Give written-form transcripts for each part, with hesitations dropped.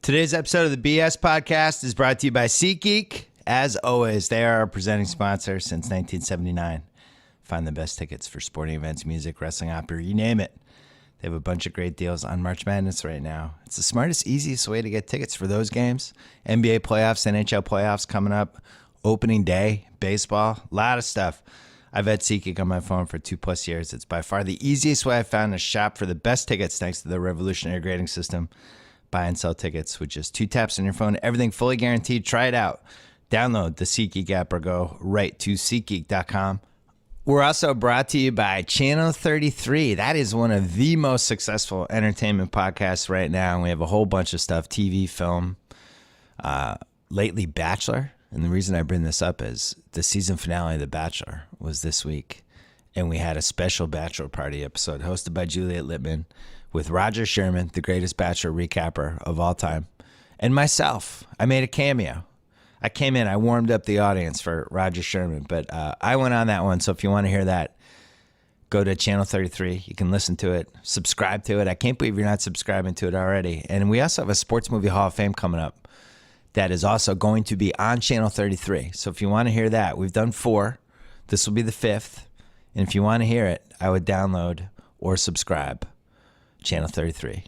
Today's episode of the BS Podcast is brought to you by SeatGeek. As always, they are our presenting sponsor since 1979. Find the best tickets for sporting events, music, wrestling, opera, you name it. They have a bunch of great deals on March Madness right now. It's the smartest, easiest way to get tickets for those games. NBA playoffs, NHL playoffs coming up, opening day, baseball, a lot of stuff. I've had SeatGeek on my phone for 2+ years. It's by far the easiest way I've found to shop for the best tickets thanks to the revolutionary grading system. Buy and sell tickets with just 2 taps on your phone. Everything fully guaranteed. Try it out. Download the SeatGeek app or go right to SeatGeek.com. We're also brought to you by Channel 33. That is one of the most successful entertainment podcasts right now. We have a whole bunch of stuff, TV, film, lately Bachelor. And the reason I bring this up is the season finale of The Bachelor was this week. And we had a special Bachelor Party episode hosted by Juliet Littman with Roger Sherman, the greatest Bachelor recapper of all time, and myself. I made a cameo. I came in, I warmed up the audience for Roger Sherman, but I went on that one. So if you want to hear that, go to Channel 33. You can listen to it, subscribe to it. I can't believe you're not subscribing to it already. And we also have a Sports Movie Hall of Fame coming up that is also going to be on Channel 33. So if you want to hear that, we've done 4. This will be the 5th. And if you want to hear it, I would download or subscribe Channel 33.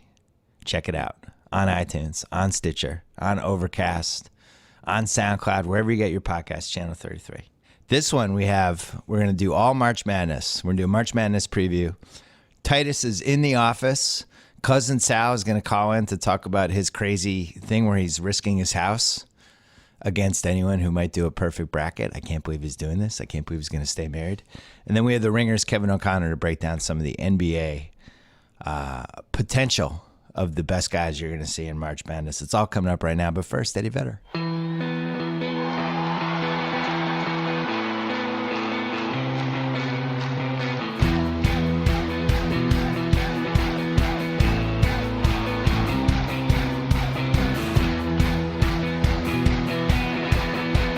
Check it out on iTunes, on Stitcher, on Overcast, on SoundCloud, wherever you get your podcast, Channel 33. This one we're going to do all March Madness. We're going to do a March Madness preview. Titus is in the office. Cousin Sal is going to call in to talk about his crazy thing where he's risking his house against anyone who might do a perfect bracket. I can't believe he's doing this. I can't believe he's going to stay married. And then we have the Ringers, Kevin O'Connor, to break down some of the NBA potential of the best guys you're going to see in March Madness. It's all coming up right now. But first, Eddie Vedder.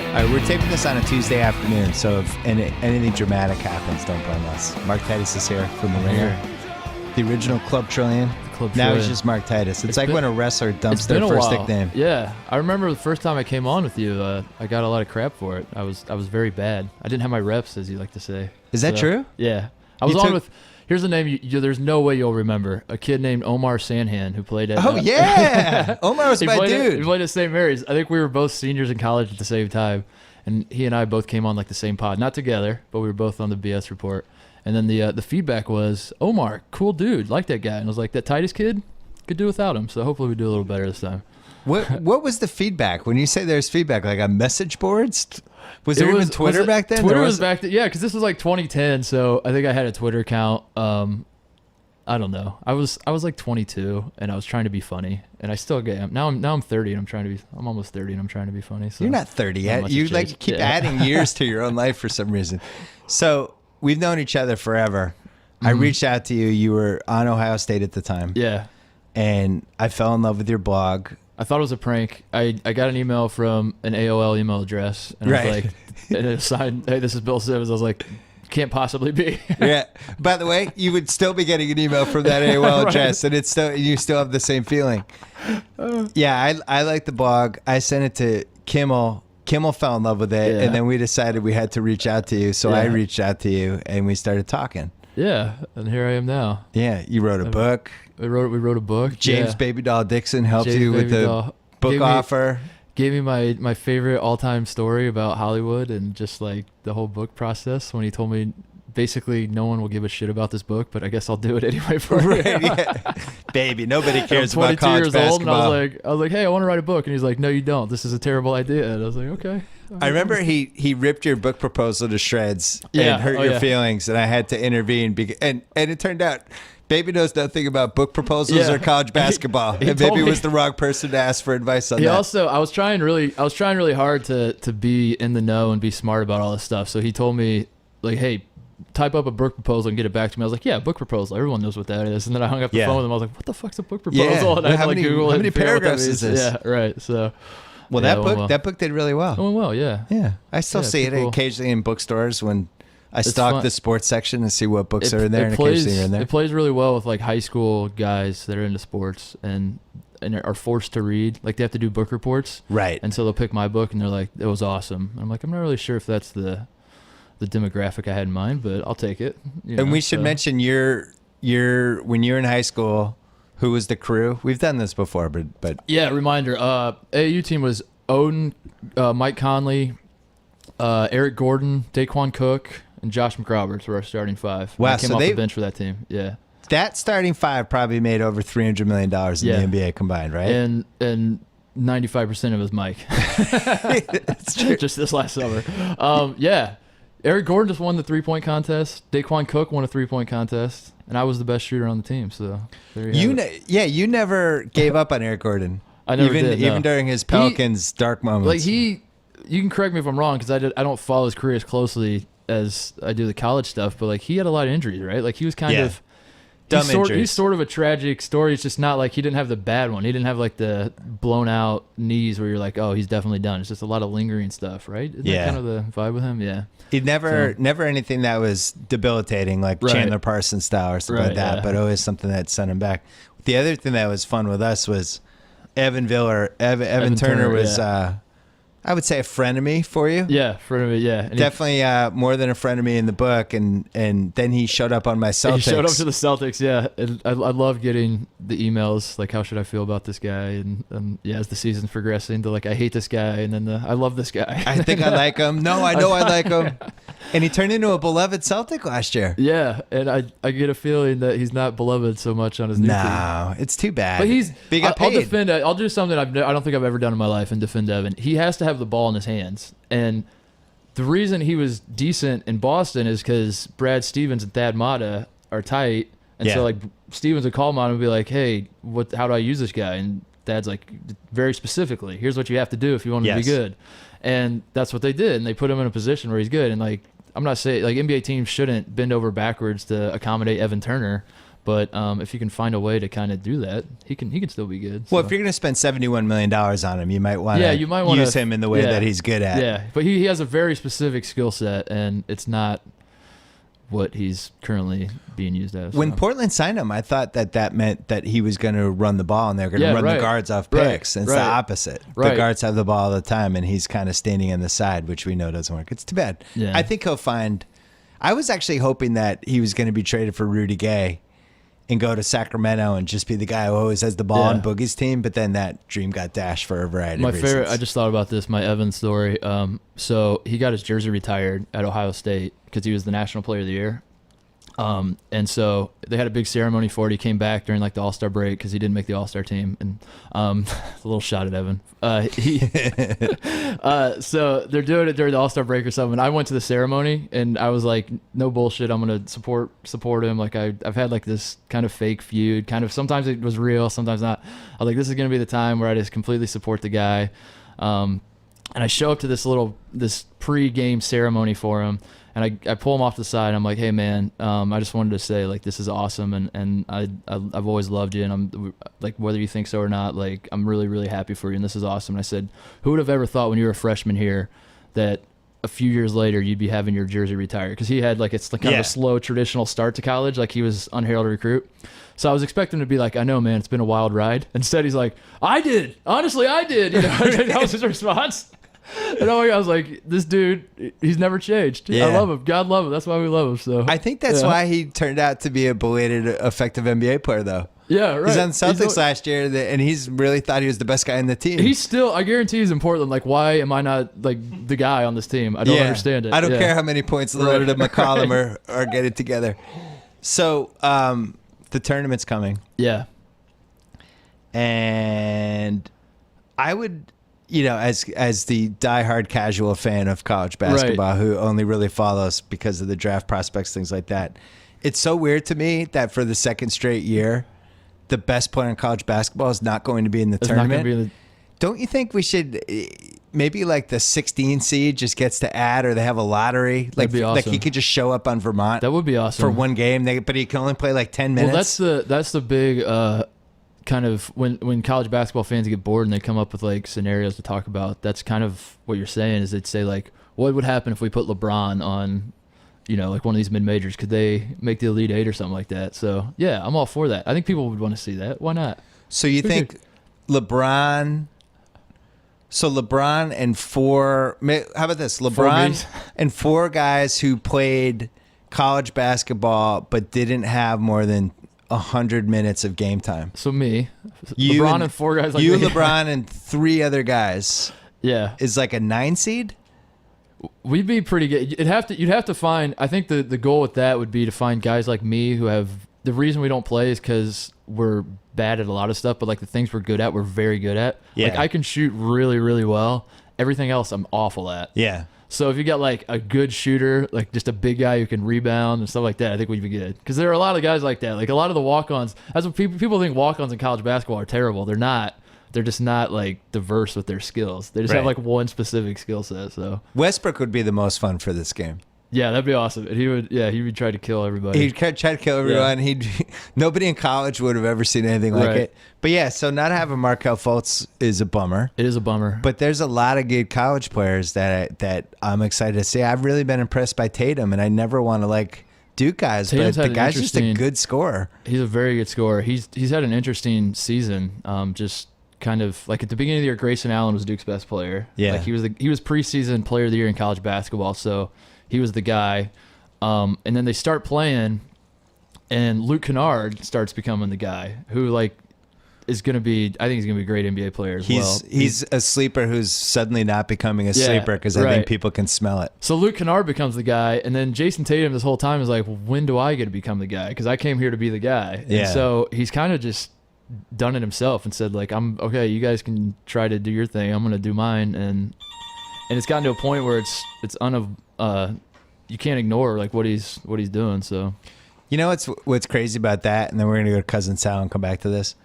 All right, we're taping this on a Tuesday afternoon, so if anything dramatic happens, don't blame us. Mark Titus is here from The Ringer. The original Club Trillion. Now he's just Mark Titus. It's like when a wrestler dumps their first nickname. Yeah, I remember the first time I came on with you, I got a lot of crap for it. I was very bad. I didn't have my reps, as you like to say. Is that true? Yeah. I was on with, here's a name, there's no way you'll remember. A kid named Omar Sanhan who played at... Oh, yeah! Omar was my dude. He played at St. Mary's. I think we were both seniors in college at the same time. And he and I both came on like the same pod. Not together, but we were both on the BS report. And then the feedback was, Omar, cool dude, like that guy. And I was like, that Titus kid, could do without him. So hopefully we do a little better this time. What was the feedback? When you say there's feedback, like on message boards? Was there even Twitter back then? Twitter was back then, yeah, because this was like 2010. So I think I had a Twitter account. I don't know. I was like 22 and I was trying to be funny, and I still get. Now I'm 30 and I'm almost 30 and I'm trying to be funny. So you're not 30 yet. You like keep adding years to your own life for some reason. So we've known each other forever. Mm-hmm. I reached out to you. You were on Ohio State at the time. Yeah. And I fell in love with your blog. I thought it was a prank. I got an email from an AOL email address, and I was like, and it signed, hey, this is Bill Simmons. I was like, can't possibly be. Yeah. By the way, you would still be getting an email from that AOL address, and you still have the same feeling. Yeah, I like the blog. I sent it to Kimmel. Kimmel fell in love with it, and then we decided we had to reach out to you. So I reached out to you, and we started talking. Yeah, and here I am now. Yeah, you wrote a book. We wrote a book. James Baby Doll Dixon helped you with the book offer. Gave me my favorite all-time story about Hollywood and just like the whole book process when he told me basically no one will give a shit about this book, but I guess I'll do it anyway for you. Right, yeah. Baby, nobody cares about college basketball. Old, and I was like, hey, I want to write a book. And he's like, no, you don't. This is a terrible idea. And I was like, okay. I remember he ripped your book proposal to shreds and hurt your feelings, and I had to intervene. And it turned out Baby knows nothing about book proposals or college basketball, and maybe was the wrong person to ask for advice on that. Also, I was trying really hard to be in the know and be smart about all this stuff. So he told me, like, hey, type up a book proposal and get it back to me. I was like, yeah, book proposal. Everyone knows what that is. And then I hung up the phone with him. I was like, what the fuck's a book proposal? Yeah. And I had to Google it. How many paragraphs is this? Yeah, right. So, well, that book did really well. It went well, yeah. Yeah. I still see it occasionally in bookstores when I stalk the sports section and see what books are in there, and occasionally you're in there. It plays really well with like high school guys that are into sports, and and are forced to read. Like they have to do book reports. Right. And so they'll pick my book and they're like, it was awesome. And I'm like, I'm not really sure if that's the demographic I had in mind, but I'll take it. And we should mention your when you were in high school, who was the crew? We've done this before, but yeah, reminder. AAU team was Odin, Mike Conley, Eric Gordon, Daquan Cook, and Josh McRoberts were our starting five. Wow, I came off the bench for that team. Yeah. That starting five probably made over $300 million in the NBA combined, right? And 95% of it was Mike. That's true. Just this last summer. Yeah. Eric Gordon just won the 3-point contest. Daquan Cook won a 3-point contest. And I was the best shooter on the team. So there you have it. You never gave up on Eric Gordon. I never did, no. Even during his Pelicans dark moments. Like you can correct me if I'm wrong because I don't follow his career as closely as I do the college stuff, but like he had a lot of injuries, right? Like he was kind of he's sort of a tragic story. It's just not like he didn't have the bad one. He didn't have like the blown out knees where you're like, oh, he's definitely done. It's just a lot of lingering stuff, right? Isn't that kind of the vibe with him? Yeah. He never anything that was debilitating like Chandler Parsons style or something like that, but always something that sent him back. The other thing that was fun with us was Evan Turner was I would say a frenemy for you. Yeah, frenemy, yeah. And definitely more than a frenemy in the book. And then he showed up on my Celtics. He showed up to the Celtics, yeah. And I love getting the emails, like, how should I feel about this guy? And yeah, as the season's progressing, to like, I hate this guy. And then I love this guy. I think I like him. No, I know I like him. And he turned into a beloved Celtic last year. Yeah, and I get a feeling that he's not beloved so much on his new team. No, it's too bad. But he got paid. I'll defend. I'll do something I don't think I've ever done in my life and defend Evan. He has to have the ball in his hands, and the reason he was decent in Boston is because Brad Stevens and Thad Matta are tight, and so like Stevens would call Matta and be like, "Hey, how do I use this guy?" And Thad's like, very specifically, "Here's what you have to do if you want him to be good," and that's what they did, and they put him in a position where he's good. And like, I'm not saying like NBA teams shouldn't bend over backwards to accommodate Evan Turner. But if you can find a way to kind of do that, he can still be good. Well, if you're going to spend $71 million on him, you might want to use him in the way that he's good at. Yeah, but he has a very specific skill set, and it's not what he's currently being used as. When Portland signed him, I thought that meant that he was going to run the ball, and they're going to run the guards off picks. And it's the opposite. The guards have the ball all the time, and he's kind of standing on the side, which we know doesn't work. It's too bad. Yeah. I think he'll find – I was actually hoping that he was going to be traded for Rudy Gay and go to Sacramento and just be the guy who always has the ball on Boogie's team, but then that dream got dashed for a variety of reasons. My favorite, I just thought about this, my Evan story. So he got his jersey retired at Ohio State because he was the National Player of the Year. And so they had a big ceremony for it. He came back during like the All-Star break because he didn't make the All-Star team. And a little shot at Evan. So they're doing it during the All-Star break or something. I went to the ceremony and I was like, no bullshit. I'm going to support him. Like I've had like this kind of fake feud. Kind of sometimes it was real, sometimes not. I was like, this is going to be the time where I just completely support the guy. And I show up to this pre-game ceremony for him. And I pull him off the side. And I'm like, hey man, I just wanted to say like this is awesome, and I've always loved you, and I'm like whether you think so or not, like I'm really really happy for you, and this is awesome. And I said, who would have ever thought when you were a freshman here that a few years later you'd be having your jersey retired? Because he had like it's like kind of a slow traditional start to college, like he was unheralded recruit. So I was expecting him to be like, I know man, it's been a wild ride. Instead he's like, I did, honestly I did. You know, that was his response. And I was like, this dude, he's never changed. I love him. God love him. That's why we love him. So I think that's why he turned out to be a belated effective NBA player, though. Yeah, right. He's on Celtics last year, and he's really thought he was the best guy in the team. He's still, I guarantee he's in Portland. Like, why am I not like the guy on this team? I don't understand it. I don't care how many points Lillard and McCollum are getting together. So the tournament's coming. Yeah. And I would... You know, as the diehard casual fan of college basketball who only really follows because of the draft prospects, things like that, it's so weird to me that for the second straight year, the best player in college basketball is not going to be in the tournament. Don't you think we should maybe like the 16 seed just gets to add, or they have a lottery? Like, That'd be awesome. Like he could just show up on Vermont. That would be awesome for one game. But he can only play like 10 minutes. Well, that's the big. Kind of when college basketball fans get bored and they come up with like scenarios to talk about, that's kind of what you're saying is they'd say like, what would happen if we put LeBron on, you know, like one of these mid-majors? Could they make the Elite Eight or something like that? So yeah, I'm all for that. I think people would want to see that. Why not? So you think LeBron. So LeBron and how about this? LeBron and 4 guys who played college basketball but didn't have more than 100 minutes of game time. So me, LeBron and 4 guys like you, me. LeBron, and 3 other guys. Yeah. Is like a 9 seed? We'd be pretty good. You'd have to find. I think the goal with that would be to find guys like me who have. The reason we don't play is because we're bad at a lot of stuff, but like the things we're good at, we're very good at. Yeah. Like I can shoot really, really well. Everything else, I'm awful at. Yeah. So if you got like a good shooter, like just a big guy who can rebound and stuff like that, I think we'd be good. Because there are a lot of guys like that. Like a lot of the walk-ons. That's what people think walk-ons in college basketball are terrible. They're not. They're just not like diverse with their skills. They just have like one specific skill set. So Westbrook would be the most fun for this game. Yeah, that'd be awesome. And he would try to kill everybody. He'd try to kill everyone. Yeah. Nobody in college would have ever seen anything like it. But yeah, so not having Markelle Fultz is a bummer. It is a bummer. But there's a lot of good college players that I'm excited to see. I've really been impressed by Tatum, and I never want to like Duke guys, but the guy's just a good scorer. He's a very good scorer. He's had an interesting season. Just kind of like at the beginning of the year, Grayson Allen was Duke's best player. Yeah, like he was preseason player of the year in college basketball. So he was the guy. And then they start playing, and Luke Kennard starts becoming the guy who like is going to be. I think he's going to be a great NBA player as well. He's a sleeper who's suddenly not becoming a sleeper because I think people can smell it. So Luke Kennard becomes the guy, and then Jason Tatum this whole time is like, when do I get to become the guy? Because I came here to be the guy. Yeah. And so he's kind of just done it himself and said like, I'm okay. You guys can try to do your thing. I'm going to do mine, and it's gotten to a point where it's you can't ignore like what he's doing. So, you know what's crazy about that, and then we're gonna go to Cousin Sal and come back to this.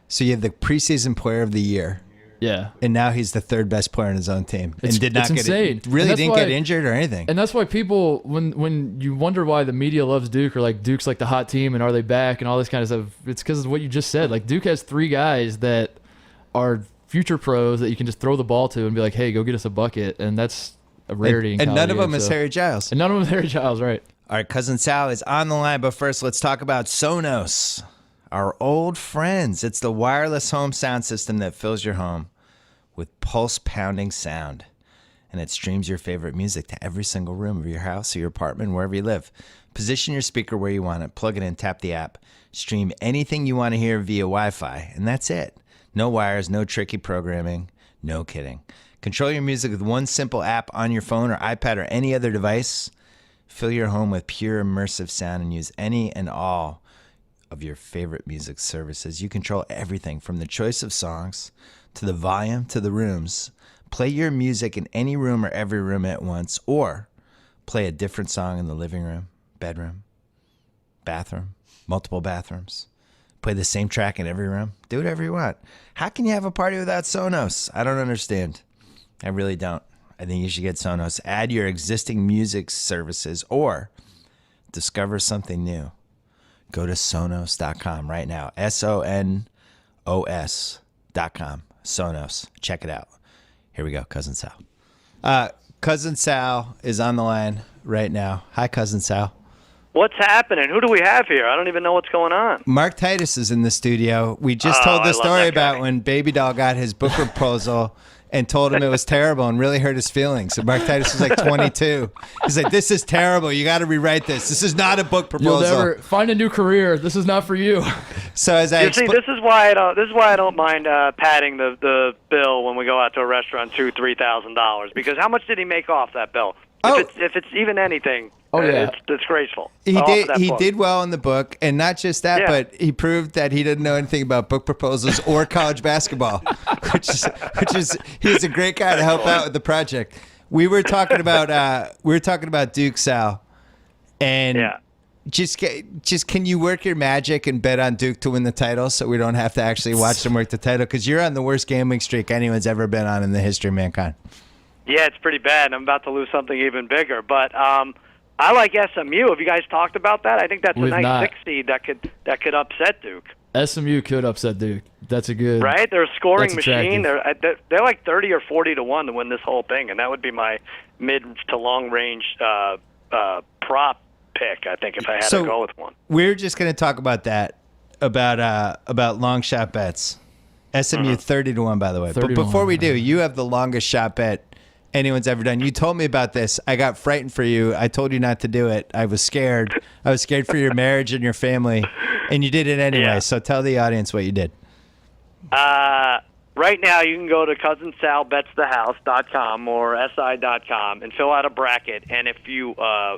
So you have the preseason player of the year, yeah, and now he's the 3rd best player on his own team, and did not get get injured or anything. And that's why people, when you wonder why the media loves Duke or like Duke's like the hot team and are they back and all this kind of stuff, it's because of what you just said. Like Duke has 3 guys that are future pros that you can just throw the ball to and be like, hey, go get us a bucket, and that's a rarity in college. And none of them is Harry Giles. And none of them is Harry Giles, right. All right, Cousin Sal is on the line, but first let's talk about Sonos, our old friends. It's the wireless home sound system that fills your home with pulse-pounding sound, and it streams your favorite music to every single room of your house or your apartment, wherever you live. Position your speaker where you want it, plug it in, tap the app, stream anything you want to hear via Wi-Fi, and that's it. No wires, no tricky programming, no kidding. Control your music with one simple app on your phone or iPad or any other device. Fill your home with pure immersive sound and use any and all of your favorite music services. You control everything from the choice of songs to the volume to the rooms. Play your music in any room or every room at once, or play a different song in the living room, bedroom, bathroom, multiple bathrooms. Play the same track in every room. Do whatever you want. How can you have a party without Sonos? I don't understand. I really don't. I think you should get Sonos. Add your existing music services or discover something new. Go to Sonos.com right now. SONOS.com. Sonos. Check it out. Here we go, Cousin Sal. Cousin Sal is on the line right now. Hi, Cousin Sal. What's happening? Who do we have here? I don't even know what's going on. Mark Titus is in the studio. We just told the story about when Baby Doll got his book proposal and told him it was terrible and really hurt his feelings. And Mark Titus was like 22. He's like, this is terrible. You got to rewrite this. This is not a book proposal. You'll never find a new career. This is not for you. So as I see, this is why I don't mind padding the bill when we go out to a restaurant, $2,000-$3,000, because how much did he make off that bill? If it's even anything, it's disgraceful. He did well in the book, and not just that, but he proved that he didn't know anything about book proposals or college basketball, which is he's a great guy to help out with the project. We were talking about Duke, Sal, and just can you work your magic and bet on Duke to win the title so we don't have to actually watch them work the title, because you're on the worst gambling streak anyone's ever been on in the history of mankind. Yeah, it's pretty bad. I'm about to lose something even bigger. But I like SMU. Have you guys talked about that? I think that's a nice 6 seed that could upset Duke. SMU could upset Duke. That's a good right. They're a scoring machine. They're like 30 or 40 to 1 to win this whole thing, and that would be my mid to long range prop pick. I think if I had to go with one. We're just going to talk about that about long shot bets. SMU 30-1, by the way. 30 But to before 1, we do, you have the longest shot bet anyone's ever done. You told me about this. I got frightened for you. I told you not to do it. I was scared. I was scared for your marriage and your family, and you did it anyway. Yeah. So tell the audience what you did. Right now, you can go to cousinsalbetsthehouse.com or si.com and fill out a bracket. And if the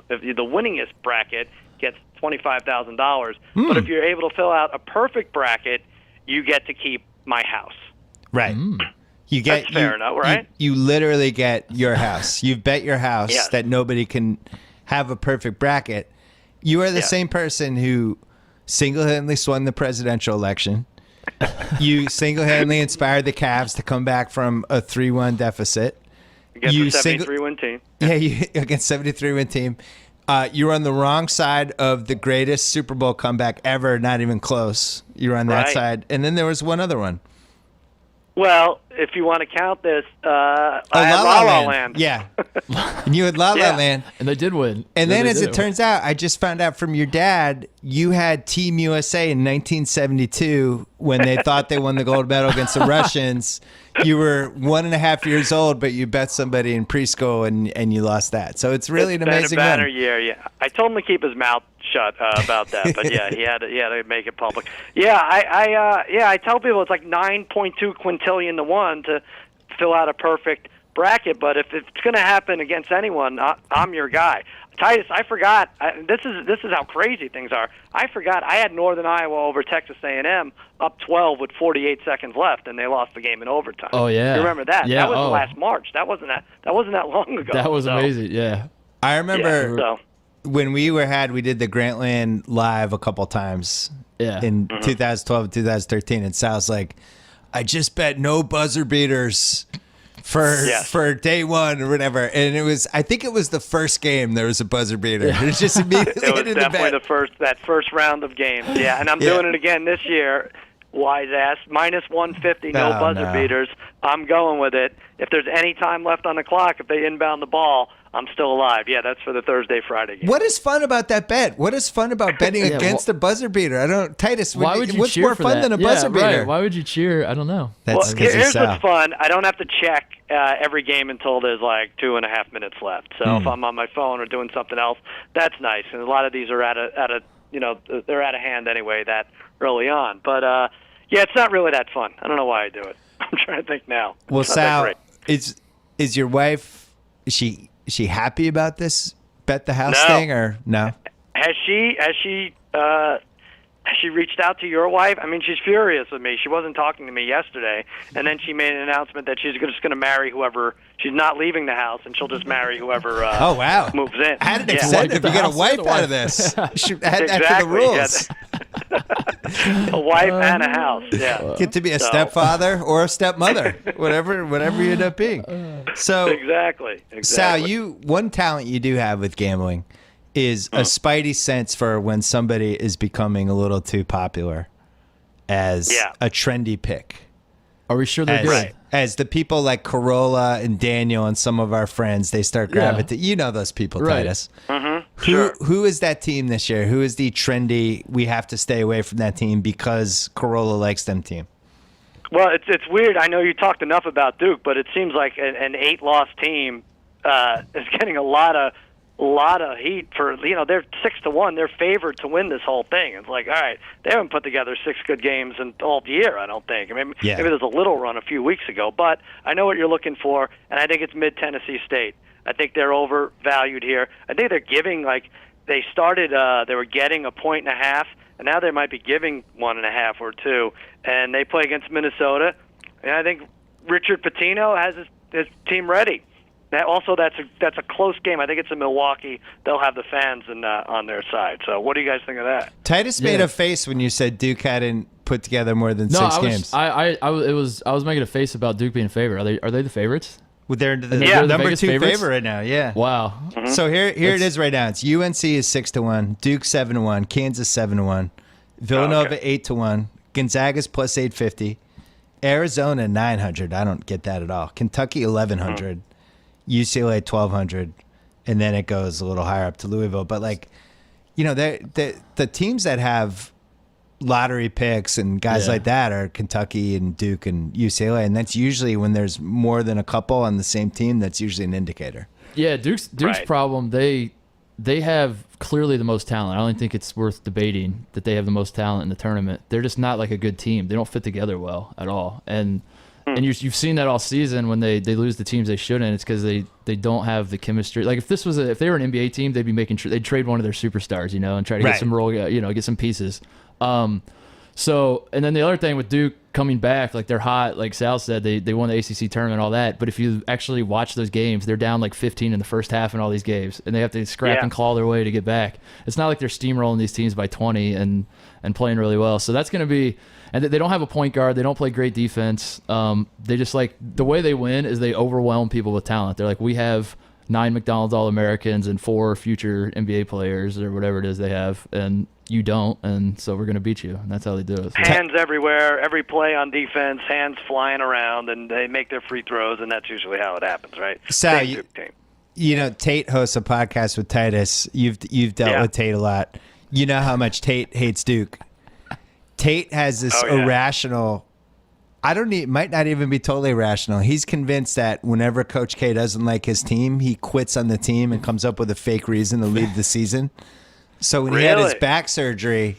winningest bracket gets $25,000, but if you're able to fill out a perfect bracket, you get to keep my house. Right. You get That's fair enough, right? You literally get your house. You've bet your house that nobody can have a perfect bracket. You are the same person who single-handedly won the presidential election. You single-handedly inspired the Cavs to come back from a 3-1 deficit. Against a 73-win team. Yeah, against 73-win team. You were on the wrong side of the greatest Super Bowl comeback ever, not even close. You were on that side. And then there was one other one. Well, if you want to count this, I had La La La Land. Yeah. And you had La La Land. And they did win. And then, as it did. turns out, I just found out from your dad, you had Team USA in 1972 when they thought they won the gold medal against the Russians. You were 1.5 years old, but you bet somebody in preschool and you lost that. So it's really an amazing been a banner win. year. Yeah, I told him to keep his mouth shut about that, but yeah, he had to make it public. Yeah, I tell people it's like 9.2 quintillion to 1 to fill out a perfect bracket. But if it's going to happen against anyone, I'm your guy. Titus, I forgot. This is how crazy things are. I forgot. I had Northern Iowa over Texas A&M up 12 with 48 seconds left, and they lost the game in overtime. Oh yeah, you remember that? Yeah, that was last March. That wasn't that long ago. That was amazing. Yeah, I remember so. when we did the Grantland Live a couple times in 2012 and 2013, and Sal's like, I just bet no buzzer beaters for day one or whatever. And I think it was the first game there was a buzzer beater. It just immediately It was definitely that first round of games. Yeah, and I'm doing it again this year. Wise ass, minus 150, no buzzer beaters. I'm going with it. If there's any time left on the clock, if they inbound the ball, I'm still alive. Yeah, that's for the Thursday-Friday game. What is fun about that bet? What is fun about betting against a buzzer beater? Titus, why would you what's cheer more for fun that? than a buzzer beater? Right. Why would you cheer? I don't know. That's here's what's fun. I don't have to check every game until there's like 2.5 minutes left. So if I'm on my phone or doing something else, that's nice. And a lot of these are they're out of hand anyway that early on. But yeah, it's not really that fun. I don't know why I do it. I'm trying to think now. Well, Sal, is your wife, is she happy about this bet the house thing or no? Has she reached out to your wife? I mean, she's furious with me. She wasn't talking to me yesterday, and then she made an announcement that she's just going to marry whoever. She's not leaving the house, and she'll just marry whoever moves in. Had an incentive to get a wife out of this. She had after the rules. A wife and a house. Yeah. Get to be a stepfather or a stepmother, whatever you end up being. So exactly. Sal, one talent you do have with gambling is a spidey sense for when somebody is becoming a little too popular as a trendy pick. Are we sure they're good? As the people like Corolla and Daniel and some of our friends, they start gravitating. You know those people, Titus. Who is that team this year? Who is the trendy, we have to stay away from that team because Corolla likes them team? Well, it's weird. I know you talked enough about Duke, but it seems like an 8-loss team is getting a lot of heat for, they're 6-1. They're favored to win this whole thing. It's like, all right, they haven't put together 6 good games in all year, I don't think. I mean, maybe there's a little run a few weeks ago, but I know what you're looking for, and I think it's mid-Tennessee State. I think they're overvalued here. I think they're giving, they started, they were getting 1.5, and now they might be giving 1.5 or 2, and they play against Minnesota, and I think Richard Pitino has his team ready. That's a close game. I think it's in Milwaukee. They'll have the fans on their side. So what do you guys think of that? Titus made a face when you said Duke hadn't put together more than 6 games. I was making a face about Duke being a favorite. Are they the favorites? Well, they're the number Vegas 2 favorites? favorite right now. Yeah. Wow. Mm-hmm. So here it is right now. It's UNC is 6-1, Duke 7-1, Kansas 7-1, Villanova 8-1, Gonzaga's plus 850, Arizona 900. I don't get that at all. Kentucky 1100. UCLA 1,200, and then it goes a little higher up to Louisville. But the teams that have lottery picks and guys like that are Kentucky and Duke and UCLA, and that's usually when there's more than a couple on the same team. That's usually an indicator. Yeah, Duke's problem. They have clearly the most talent. I don't think it's worth debating that they have the most talent in the tournament. They're just not like a good team. They don't fit together well at all. And you've seen that all season when they lose the teams they shouldn't. It's because they don't have the chemistry. Like if they were an NBA team, they'd be they'd trade one of their superstars, and try to get some role, get some pieces. So, and then the other thing with Duke coming back, like they're hot, like Sal said, they won the ACC tournament, all that. But if you actually watch those games, they're down like 15 in the first half in all these games, and they have to scrap and claw their way to get back. It's not like they're steamrolling these teams by 20 and playing really well. So that's going to be, and they don't have a point guard. They don't play great defense. They just the way they win is they overwhelm people with talent. They're like, we have 9 McDonald's All-Americans and 4 future NBA players or whatever it is they have, and you don't, and so we're going to beat you. And that's how they do it. So. Hands everywhere, every play on defense, hands flying around, and they make their free throws, and that's usually how it happens, right? Sal, Tate hosts a podcast with Titus. You've dealt with Tate a lot. You know how much Tate hates Duke. Tate has this irrational, might not even be totally rational. He's convinced that whenever Coach K doesn't like his team, he quits on the team and comes up with a fake reason to leave the season. So when he had his back surgery,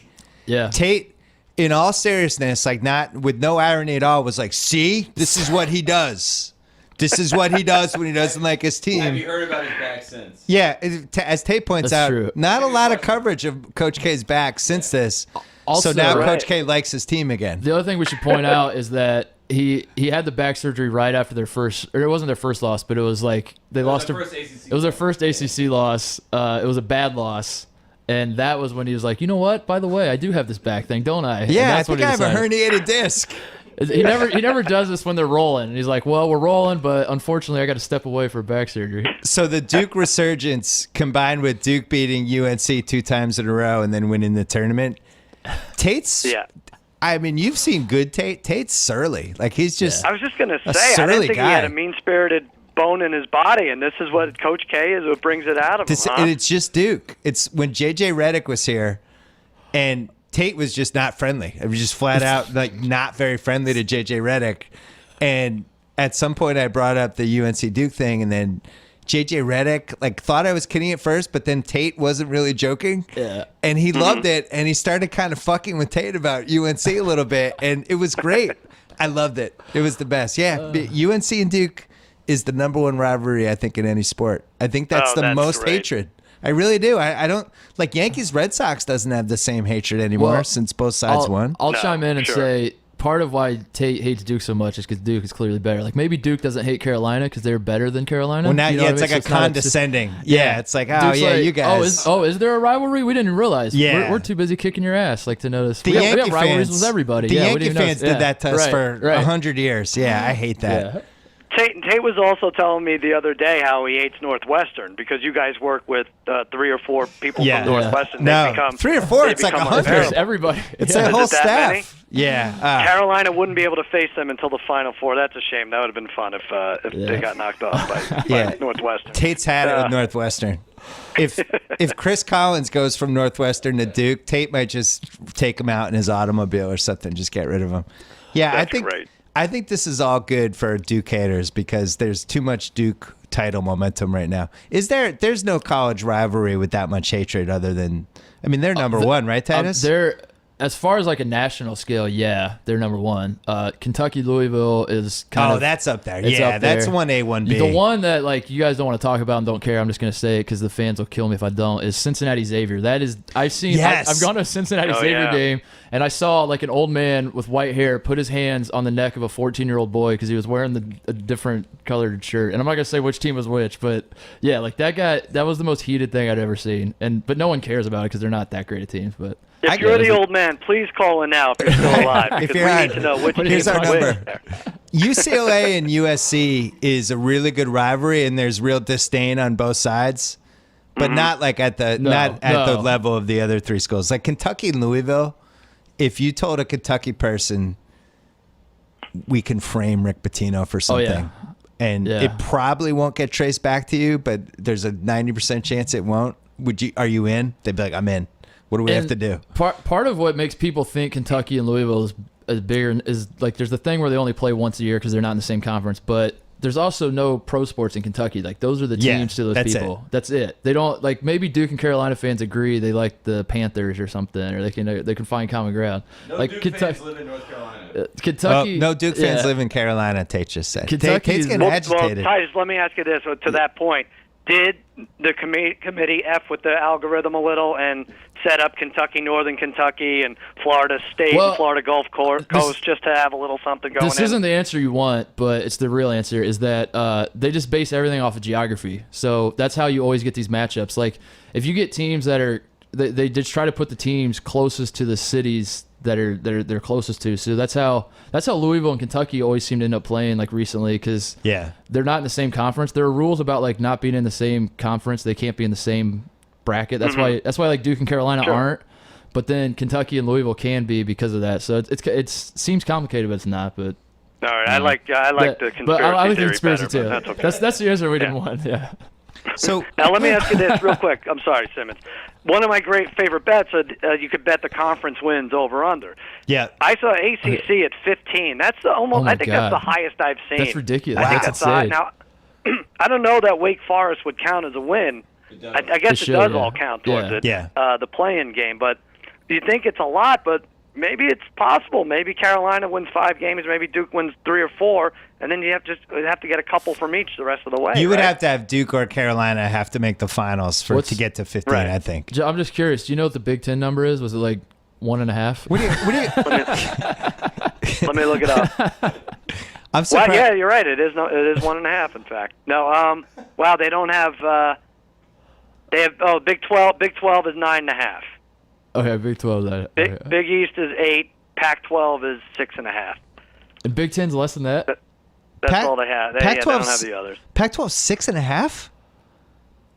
Tate, in all seriousness, like not with no irony at all, was like, see, this is what he does. This is what he does when he doesn't like his team. Have you heard about his back since? Yeah, as Tate points out, not a lot of coverage of Coach K's back since this. Also, so now Coach K likes his team again. The other thing we should point out is that he had the back surgery right after their first, or it wasn't their first loss, but it was like they lost. It was their first ACC loss. It was a bad loss. And that was when he was like, you know what? By the way, I do have this back thing, don't I? Yeah, I think I have a herniated disc. He never does this when they're rolling. And he's like, well, we're rolling, but unfortunately I got to step away for back surgery. So the Duke resurgence combined with Duke beating UNC 2 times in a row and then winning the tournament. Tate's I mean, you've seen good Tate. Tate's surly. Like he's just I was just going to say, I didn't think he had a mean-spirited bone in his body, and this is what Coach K is, what brings it out of him. And it's just Duke. It's when JJ Redick was here, and Tate was just not friendly. It was just flat out like not very friendly to JJ Redick. And at some point, I brought up the UNC Duke thing, and then JJ Redick like thought I was kidding at first, but then Tate wasn't really joking. Yeah, and he loved it, and he started kind of fucking with Tate about UNC a little bit, and it was great. I loved it. It was the best. Yeah, UNC and Duke is the number one rivalry, I think, in any sport. I think that's the most hatred. I really do. I don't like Yankees Red Sox doesn't have the same hatred anymore since both sides won. I'll chime in and say part of why Tate hates Duke so much is because Duke is clearly better. Like maybe Duke doesn't hate Carolina because they're better than Carolina. Well, now it's like a condescending. It's like, oh Duke's yeah, you guys. Is there a rivalry? We didn't realize. Yeah, we're too busy kicking your ass like to notice. The we Yankee have rivalries with everybody. The Yankee fans did that to us for 100 years. Yeah, I hate that. Yeah. Tate was also telling me the other day how he hates Northwestern because you guys work with 3 or 4 people from Northwestern. No, 3 or 4. It's like 100. Everybody. It's a whole staff. Yeah. Carolina wouldn't be able to face them until the Final Four. That's a shame. That would have been fun if they got knocked off by Northwestern. Tate's had it with Northwestern. If Chris Collins goes from Northwestern to Duke, Tate might just take him out in his automobile or something. Just get rid of him. Yeah, I think this is all good for Duke haters because there's too much Duke title momentum right now. There's no college rivalry with that much hatred other than, I mean, they're number one, right, Titus? As far as like a national scale, yeah, they're number one. Kentucky, Louisville is kind of... Oh, that's up there. Yeah, that's 1A, 1B. The one that like you guys don't want to talk about and don't care, I'm just going to say it because the fans will kill me if I don't, is Cincinnati Xavier. That is... I've gone to a Cincinnati Xavier game, and I saw like an old man with white hair put his hands on the neck of a 14-year-old boy because he was wearing a different colored shirt. And I'm not going to say which team was which, but yeah, like that guy, that was the most heated thing I'd ever seen. But no one cares about it because they're not that great of teams, but... If you're the old man, please call in now if you're still alive. Because we need to know which here's team our number. there. UCLA and USC is a really good rivalry, and there's real disdain on both sides, but not like at the the level of the other 3 schools. Like Kentucky and Louisville, if you told a Kentucky person, we can frame Rick Pitino for something, and it probably won't get traced back to you, but there's a 90% chance it won't. Are you in? They'd be like, I'm in. What do we have to do? Part of what makes people think Kentucky and Louisville is bigger is like there's the thing where they only play once a year because they're not in the same conference, but there's also no pro sports in Kentucky. Like those are the teams to those people. That's it. They don't like maybe Duke and Carolina fans agree they like the Panthers or something, or they can find common ground. No like Duke Kentucky, fans live in North Carolina. Kentucky. No Duke fans live in Carolina. Tate just said. Kentucky Tate's getting agitated. Well, Titus, let me ask you this. To that point, did the committee F with the algorithm a little and set up Kentucky, Northern Kentucky, and Florida State and Florida Gulf Coast just to have a little something going on? This isn't the answer you want, but it's the real answer, is that they just base everything off of geography. So that's how you always get these matchups. Like, if you get teams that are – they just try to put the teams closest to the cities that they're closest to. So that's how Louisville and Kentucky always seem to end up playing, like, recently, because they're not in the same conference. There are rules about, like, not being in the same conference. They can't be in the same bracket. That's why like Duke and Carolina aren't, but then Kentucky and Louisville can be because of that. So it seems complicated, but it's not. But all right, I like the conspiracy but I like the theory conspiracy better, too. but that's okay. That's the answer we didn't want. Yeah. So now let me ask you this real quick. I'm sorry, Simmons. One of my great favorite bets, you could bet the conference wins over under. Yeah, I saw ACC at 15. That's almost. I think that's the highest I've seen. That's ridiculous. I think That's that's insane. now. I don't know that Wake Forest would count as a win. I guess it does all count towards it. Yeah. The play-in game, but you think it's a lot, but maybe it's possible. Maybe Carolina wins 5 games, maybe Duke wins 3 or 4, and then you have to get a couple from each the rest of the way. You would right? have to have Duke or Carolina have to make the finals to get to 15. Right. I think. I'm just curious. Do you know what the Big Ten number is? Was it like 1.5? What do you? Let me look it up. I'm surprised. Well, yeah, you're right. It is 1.5. In fact, no. Wow, they don't have. They have Big 12. Big 12 is 9.5. Okay, Big 12. Big East is 8. Pac-12 is 6.5. And Big Ten's less than that. That's all they have. They don't have the others. Pac-12 6.5.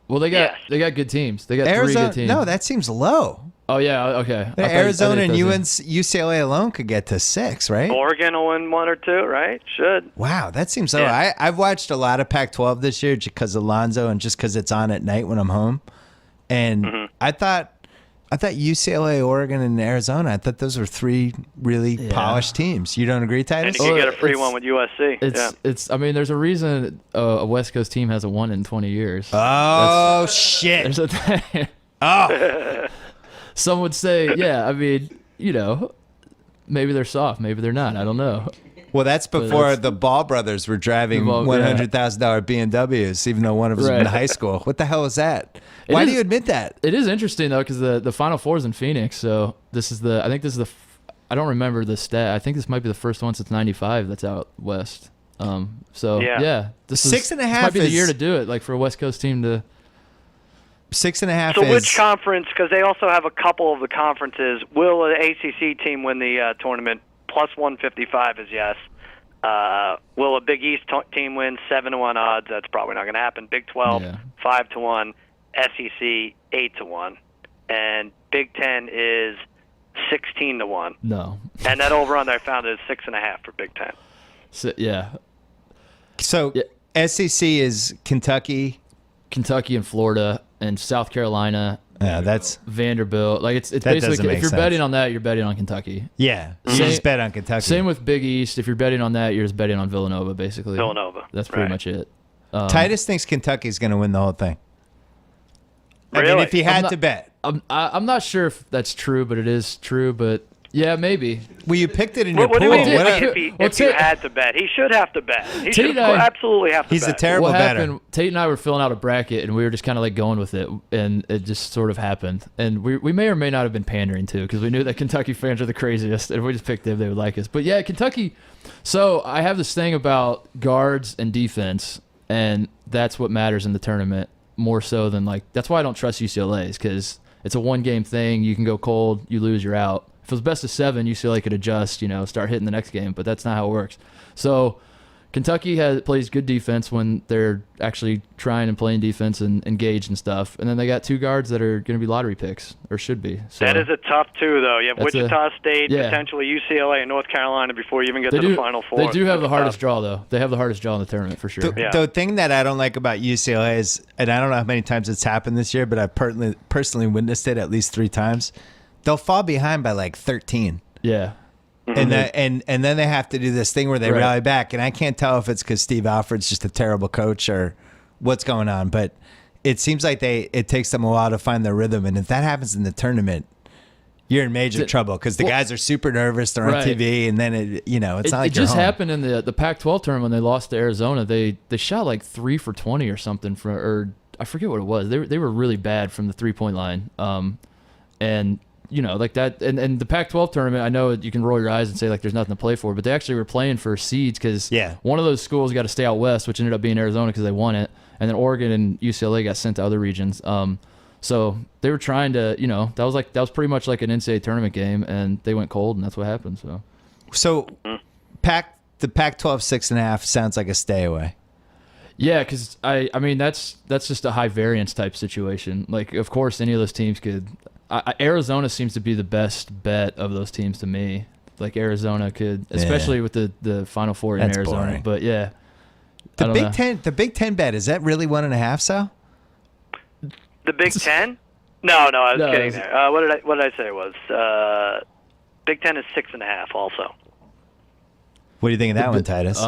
Well, they got good teams. They got Arizona. 3 good teams. No, that seems low. Oh yeah, okay. Arizona and UCLA alone could get to 6, right? Oregon will win 1 or 2, right? Should. Wow, that seems low. Yeah. I've watched a lot of Pac-12 this year just because of Lonzo and just because it's on at night when I'm home. And I thought UCLA, Oregon, and Arizona, I thought those were 3 really polished teams. You don't agree, Titus? And you can get a free one with USC. It's. I mean, there's a reason a West Coast team hasn't won in 20 years. Oh, shit. There's a thing. Oh. Some would say, yeah. I mean, maybe they're soft, maybe they're not. I don't know. Well, that's before the Ball brothers were driving $100,000 BMWs, even though one of us was in high school. What the hell is that? Why do you admit that? It is interesting though, because the Final Four is in Phoenix. So I don't remember the stat. I think this might be the first one since '95 that's out west. This 6.5 might be the year to do it. Like for a West Coast team to. 6.5 So is... which conference, because they also have a couple of the conferences, will an ACC team win the tournament? Plus 155 is yes. Will a Big East team win? 7-1 odds. That's probably not going to happen. Big 12, 5-1. SEC, 8-1. And Big 10 is 16-1. No. And that over-under I found is 6.5 for Big 10. So, yeah. So SEC is Kentucky and Florida and South Carolina. Yeah, that's Vanderbilt. Like it's basically if you're betting on that, you're betting on Kentucky. Yeah, you just bet on Kentucky. Same with Big East. If you're betting on that, you're just betting on Villanova, basically. That's pretty much it. Titus thinks Kentucky's going to win the whole thing. Really? I mean, if he had to bet. I'm not sure if that's true, but it is true. But yeah, maybe. Well, you picked it in your What pool. do you mean if you had to bet? He should have to bet. He should absolutely have to bet. He's a terrible better. Tate and I were filling out a bracket, and we were just kind of like going with it, and it just sort of happened. And we may or may not have been pandering to, because we knew that Kentucky fans are the craziest, and we just picked them if they would like us. But yeah, Kentucky. So I have this thing about guards and defense, and that's what matters in the tournament more so than that's why I don't trust UCLA, is because it's a 1-game thing. You can go cold, you lose, you're out. If it was best of 7, UCLA could adjust, start hitting the next game, but that's not how it works. So Kentucky plays good defense when they're actually trying and playing defense and engaged and stuff. And then they got 2 guards that are going to be lottery picks, or should be. So that is a tough 2, though. You have That's Wichita State, potentially UCLA, and North Carolina before you even get to the Final Four. They do have the hardest draw, though. They have the hardest draw in the tournament, for sure. The thing that I don't like about UCLA is, and I don't know how many times it's happened this year, but I've personally witnessed it at least 3 times, they'll fall behind by like 13. Yeah. And then they have to do this thing where they rally back. And I can't tell if it's because Steve Alford's just a terrible coach or what's going on. But it seems like it takes them a while to find their rhythm. And if that happens in the tournament, you're in major trouble because the guys are super nervous. They're on TV. And then, it's not like it just happened in the Pac-12 tournament when they lost to Arizona. They shot like 3 for 20 or something. Or I forget what it was. They were really bad from the 3-point line. And like that, and the Pac-12 tournament, I know you can roll your eyes and say like there's nothing to play for, but they actually were playing for seeds because one of those schools got to stay out west, which ended up being Arizona because they won it, and then Oregon and UCLA got sent to other regions. So they were trying to, that was pretty much like an NCAA tournament game, and they went cold, and that's what happened. So the Pac-12 6.5 sounds like a stay away. Yeah, because I mean that's just a high variance type situation. Like, of course, any of those teams could. Arizona seems to be the best bet of those teams to me. Like Arizona could, especially with the Final Four in Arizona. Boring. But the Big Ten bet, is that really 1.5? Sal? The Big Ten? No, I was kidding there. What did I say it was? Big Ten is 6.5 also. What do you think of that one, Titus?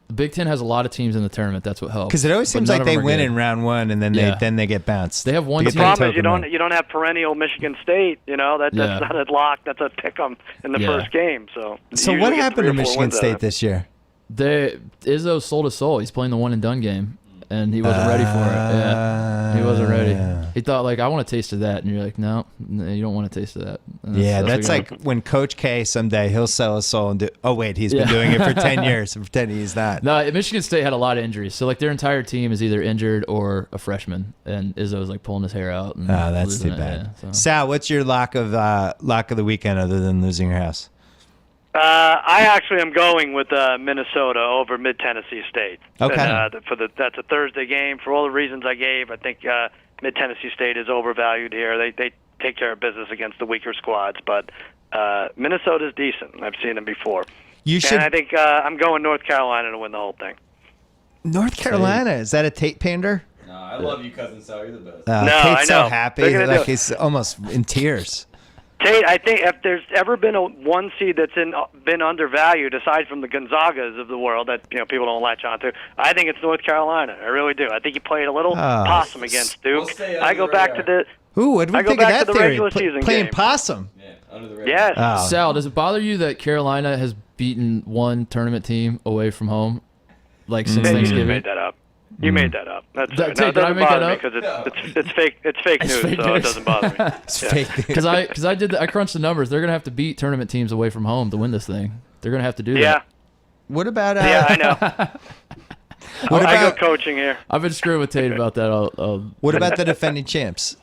The Big Ten has a lot of teams in the tournament. That's what helps. Because it always seems like they win in round 1 and then they get bounced. They have one. The problem is you don't have perennial Michigan State. That's not a lock. That's a pick 'em in the first game. So what happened to Michigan State this year? Izzo sold his soul. He's playing the one and done game, and he wasn't ready for it. Yeah, he wasn't ready. He thought like, I want a taste of that, and you're like, no, you don't want a taste of that. That's like when Coach K someday he'll sell his soul and do. Oh wait, he's been doing it for 10 years. And pretending he's not. No, Michigan State had a lot of injuries, so like their entire team is either injured or a freshman, and Izzo was like pulling his hair out. And that's too bad. Sal, what's your lock of the weekend other than losing your house? I actually am going with Minnesota over Mid Tennessee State. Okay. That's a Thursday game. For all the reasons I gave, I think Mid Tennessee State is overvalued here. They take care of business against the weaker squads, but Minnesota's decent. I've seen them before. And I think I'm going North Carolina to win the whole thing. North Carolina, is that a Tate pander? No, I love you, Cousin Sal. You're the best. No, Tate's I know. So happy, like he's almost in tears. Tate, I think if there's ever been a 1 seed that's been undervalued, aside from the Gonzagas of the world that people don't latch on to, I think it's North Carolina. I really do. I think he played a little possum against Duke. I go back to the. What do we think of that the theory? Regular season playing game. possum. Yeah, under the radar. Yes. Oh. Sal, does it bother you that Carolina has beaten one tournament team away from home, like since Thanksgiving? You made that up. You made that up. That's Did it I make that up? because it's fake. It's fake news, fake so news. it doesn't bother me. It's fake news. Because I crunched the numbers. They're gonna have to beat tournament teams away from home to win this thing. They're gonna have to do that. Yeah. What about? Yeah, I know. What I go about coaching here. I've been screwing with Tate about that. what about the defending champs?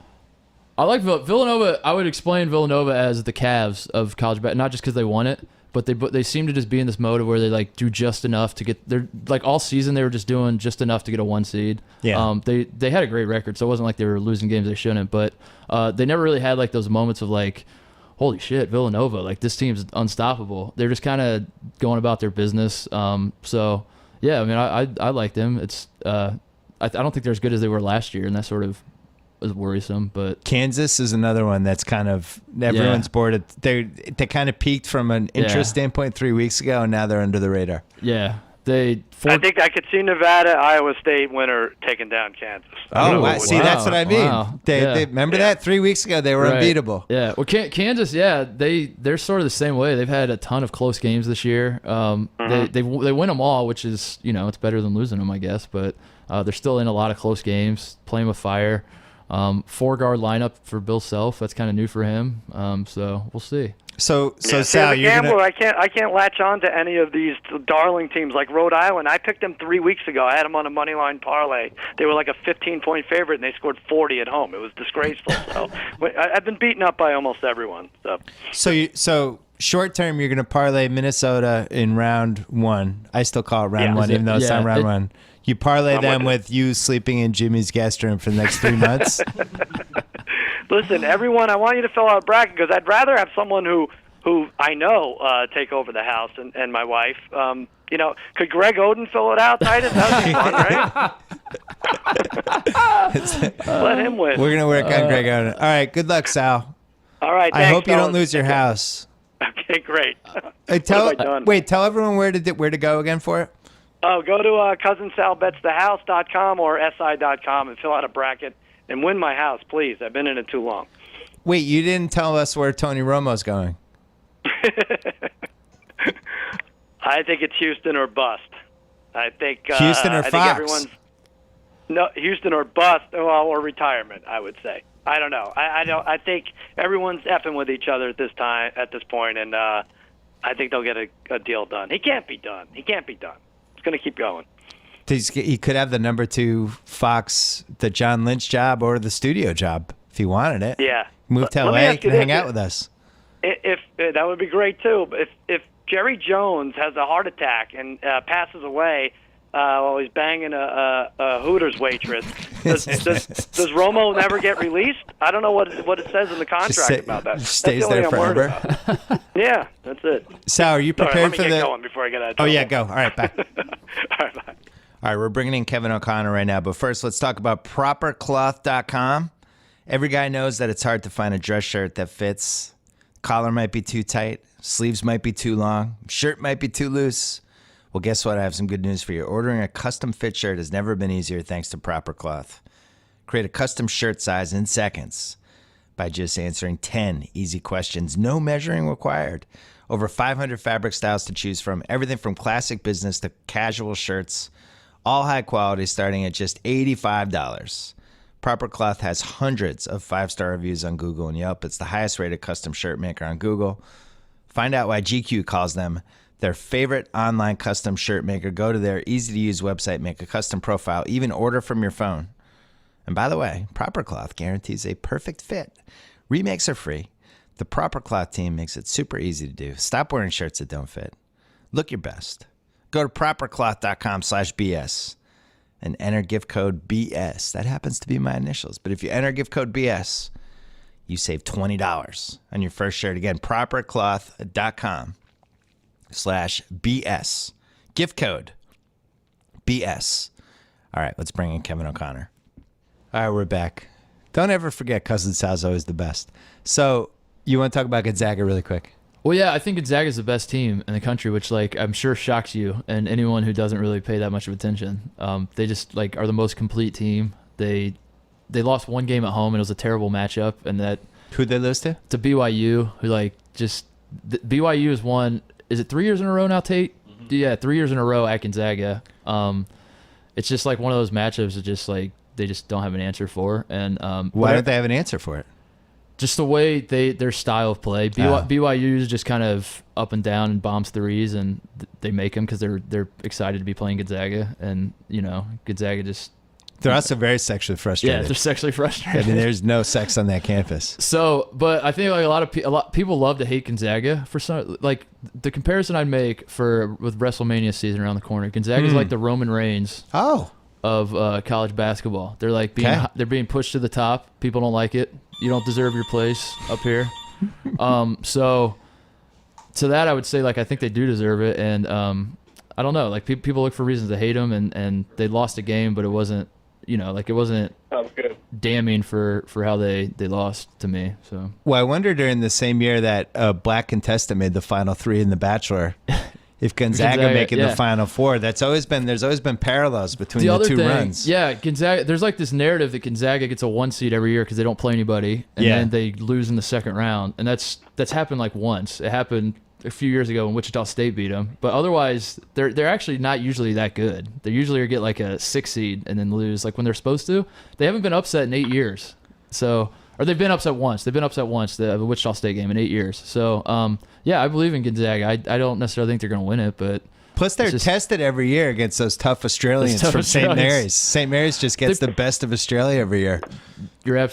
I like Villanova. I would explain Villanova as the Cavs of college basketball, not just because they won it, but they seem to just be in this mode of where they like do just enough to get. They're like all season they were just doing just enough to get a 1 seed. Yeah. They had a great record, so it wasn't like they were losing games they shouldn't. But they never really had like those moments of like, holy shit, Villanova, like this team's unstoppable. They're just kind of going about their business. So yeah, I mean I like them. It's I don't think they're as good as they were last year, and that sort of was worrisome. But Kansas is another one that's kind of everyone's bored. They kind of peaked from an interest standpoint 3 weeks ago, and now they're under the radar. Yeah, I think I could see Nevada, Iowa State winner taking down Kansas. See, that's what I mean. Wow. They remember that 3 weeks ago they were unbeatable. Yeah, well, Kansas, they're sort of the same way. They've had a ton of close games this year. They win them all, which is it's better than losing them, I guess. But they're still in a lot of close games, playing with fire. 4-guard lineup for Bill Self. That's kind of new for him. So we'll see. So Sal, Sal, you're gambler, I can't latch on to any of these darling teams like Rhode Island. I picked them 3 weeks ago. I had them on a money line parlay. They were like a 15-point favorite, and they scored 40 at home. It was disgraceful. So I've been beaten up by almost everyone. So short term, you're going to parlay Minnesota in round 1. I still call it round 1, even though it's not round 1. You parlay them with you sleeping in Jimmy's guest room for the next 3 months. Listen, everyone, I want you to fill out a bracket because I'd rather have someone who I know take over the house and my wife. Could Greg Oden fill it out, Titus? That would be fun, right? Let him win. We're going to work on Greg Oden. All right, good luck, Sal. All right, I thanks, hope you don't fellas. lose your house. Okay, great. Tell What have I done? Tell everyone where to go again for it. Oh, go to cousinsalbetsthehouse.com or si.com and fill out a bracket and win my house, please. I've been in it too long. Wait, you didn't tell us where Tony Romo's going. I think it's Houston or bust. I think Houston or I Fox? No, Houston or bust, or retirement. I would say. I don't know. I think everyone's effing with each other at this point, and I think they'll get a deal done. He can't be done. It's going to keep going. He could have the number 2 Fox, the John Lynch job, or the studio job if he wanted it. Yeah. Move to Let me LA ask you and hang this. out with us. If that would be great too. But if Jerry Jones has a heart attack and passes away while he's banging a Hooters waitress, does Romo never get released? I don't know what it says in the contract about that. Stays that's the there only I'm worried forever. about. Yeah, that's it. Sal, are you All right, prepared let for me get the? going before I get out of Oh trouble. yeah, go. All right, bye. All right, bye. All right, we're bringing in Kevin O'Connor right now, but first let's talk about propercloth.com. Every guy knows that it's hard to find a dress shirt that fits. Collar might be too tight, sleeves might be too long, shirt might be too loose. Well, guess what? I have some good news for you. Ordering a custom fit shirt has never been easier thanks to Proper Cloth. Create a custom shirt size in seconds by just answering 10 easy questions. No measuring required. Over 500 fabric styles to choose from. Everything from classic business to casual shirts. All high quality starting at just $85. Proper Cloth has hundreds of 5-star reviews on Google and Yelp. It's the highest rated custom shirt maker on Google. Find out why GQ calls them their favorite online custom shirt maker. Go to their easy-to-use website, make a custom profile, even order from your phone. And by the way, Proper Cloth guarantees a perfect fit. Remakes are free. The Proper Cloth team makes it super easy to do. Stop wearing shirts that don't fit. Look your best. Go to propercloth.com/BS and enter gift code BS. That happens to be my initials. But if you enter gift code BS, you save $20 on your first shirt. Again, propercloth.com/BS. Gift code BS. All right, let's bring in Kevin O'Connor. All right, we're back. Don't ever forget Cousin Sal's always the best. So you want to talk about Gonzaga really quick? Well, yeah, I think Gonzaga's the best team in the country, which I'm sure shocks you and anyone who doesn't really pay that much of attention. They just are the most complete team. They lost one game at home and it was a terrible matchup, and that Who'd they lose to? to BYU, who BYU has won. Is it 3 years in a row now, Tate? Mm-hmm. Yeah, 3 years in a row at Gonzaga. It's just one of those matchups that they just don't have an answer for. And Why don't they have an answer for it? Just the way their style of play. BYU is just kind of up and down and bombs threes, and they make them because they're excited to be playing Gonzaga, and Gonzaga just. They're also very sexually frustrated. Yeah, they're sexually frustrated. I mean, there's no sex on that campus. So, but I think a lot of people love to hate Gonzaga for some. The comparison I'd make with WrestleMania season around the corner. Gonzaga's like the Roman Reigns Oh. of college basketball. They're they're being pushed to the top. People don't like it. You don't deserve your place up here. So to that, I would say I think they do deserve it, and I don't know. People look for reasons to hate them, and they lost a game, but it wasn't. It wasn't damning for how they lost to me. So Well, I wonder during the same year that a black contestant made the Final Three in The Bachelor, if Gonzaga making the Final Four. There's always been parallels between the two runs. Yeah, Gonzaga. There's this narrative that Gonzaga gets a 1 seed every year because they don't play anybody, and then they lose in the second round, and that's happened once. It happened a few years ago when Wichita State beat them, but otherwise they're actually not usually that good. They usually get a 6 seed and then lose when they're supposed to. They haven't been upset in 8 years, or they've been upset once. They've been upset once, the Wichita State game in 8 years. So I believe in Gonzaga. I don't necessarily think they're going to win it, but plus they're tested every year against those tough Australians from St. Mary's. St. Mary's just gets the best of Australia every year.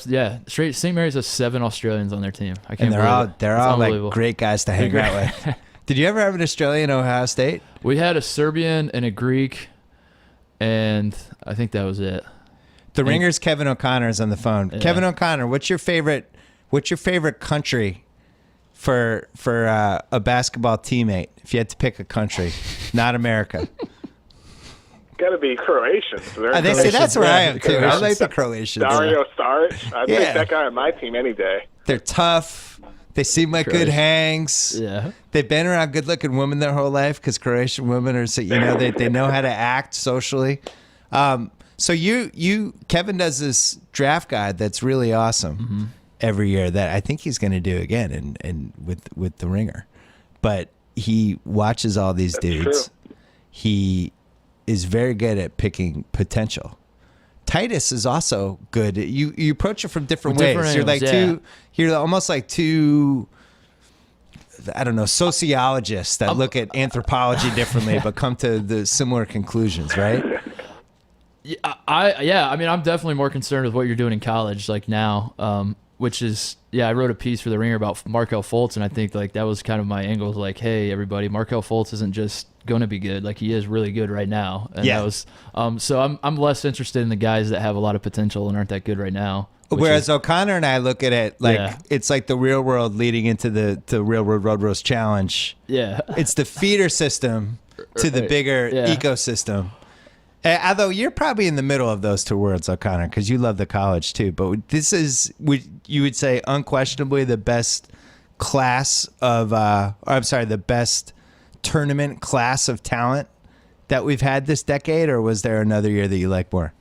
Yeah. Straight St. Mary's has 7 Australians on their team. I And can't believe it. they're It's all like unbelievable. great guys to hang out with. Did you ever have an Australian at Ohio State? We had a Serbian and a Greek, and I think that was it. The Ringer's Kevin O'Connor is on the phone. Yeah. Kevin O'Connor, what's your favorite country for a basketball teammate? If you had to pick a country, not America. Got to be Croatian. They say that's where I am too. I Croatians. like the Croatians. Dario Saric. I'd Yeah. take that guy on my team any day. They're tough. They seem like good Croatian. hangs. Yeah. They've been around good-looking women their whole life because Croatian women are, they know how to act socially. So Kevin does this draft guide that's really awesome every year that I think he's going to do again and with the Ringer. But he watches all these dudes. true. He is very good at picking potential. Titus is also good. You approach it from different With ways. different You're like angles, you're almost like two, I don't know, sociologists that look at anthropology differently but come to the similar conclusions, right? I mean, I'm definitely more concerned with what you're doing in college, like now, which is, I wrote a piece for the Ringer about Markelle Fultz, and I think like that was kind of my angle, like, hey, everybody, Markelle Fultz isn't just going to be good, like he is really good right now, and that was, so I'm less interested in the guys that have a lot of potential and aren't that good right now. Whereas O'Connor and I look at it like it's like the real world leading into the Railroad Road Roast Challenge. Yeah, It's the feeder system to the bigger ecosystem. Although you're probably in the middle of those two worlds, O'Connor, because you love the college too. But this is, you would say, unquestionably the best class of, the best tournament class of talent that we've had this decade, or was there another year that you like more?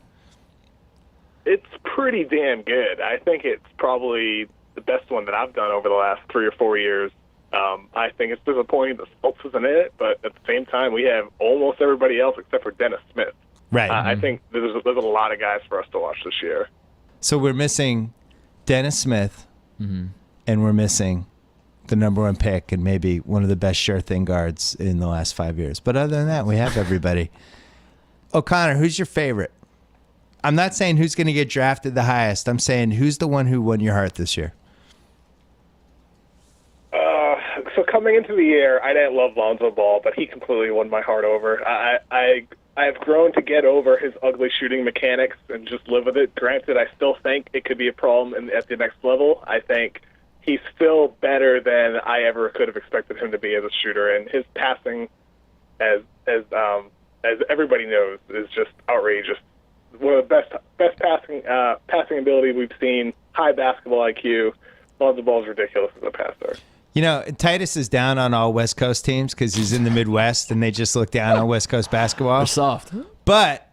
It's pretty damn good. I think it's probably the best one that I've done over the last 3 or 4 years. I think it's disappointing that Fultz isn't in it, but at the same time, we have almost everybody else except for Dennis Smith. Right. I think there's a lot of guys for us to watch this year. So we're missing Dennis Smith, and we're missing the number 1 pick and maybe one of the best sure thing guards in the last 5 years. But other than that, we have everybody. O'Connor, who's your favorite? I'm not saying who's going to get drafted the highest. I'm saying who's the one who won your heart this year? So coming into the year, I didn't love Lonzo Ball, but he completely won my heart over. I have grown to get over his ugly shooting mechanics and just live with it. Granted, I still think it could be a problem at the next level. I think he's still better than I ever could have expected him to be as a shooter, and his passing, as everybody knows, is just outrageous. One of the best passing ability we've seen. High basketball IQ. Lonzo Ball is ridiculous as a passer. You know, Titus is down on all West Coast teams because he's in the Midwest and they just look down on West Coast basketball. they're soft. But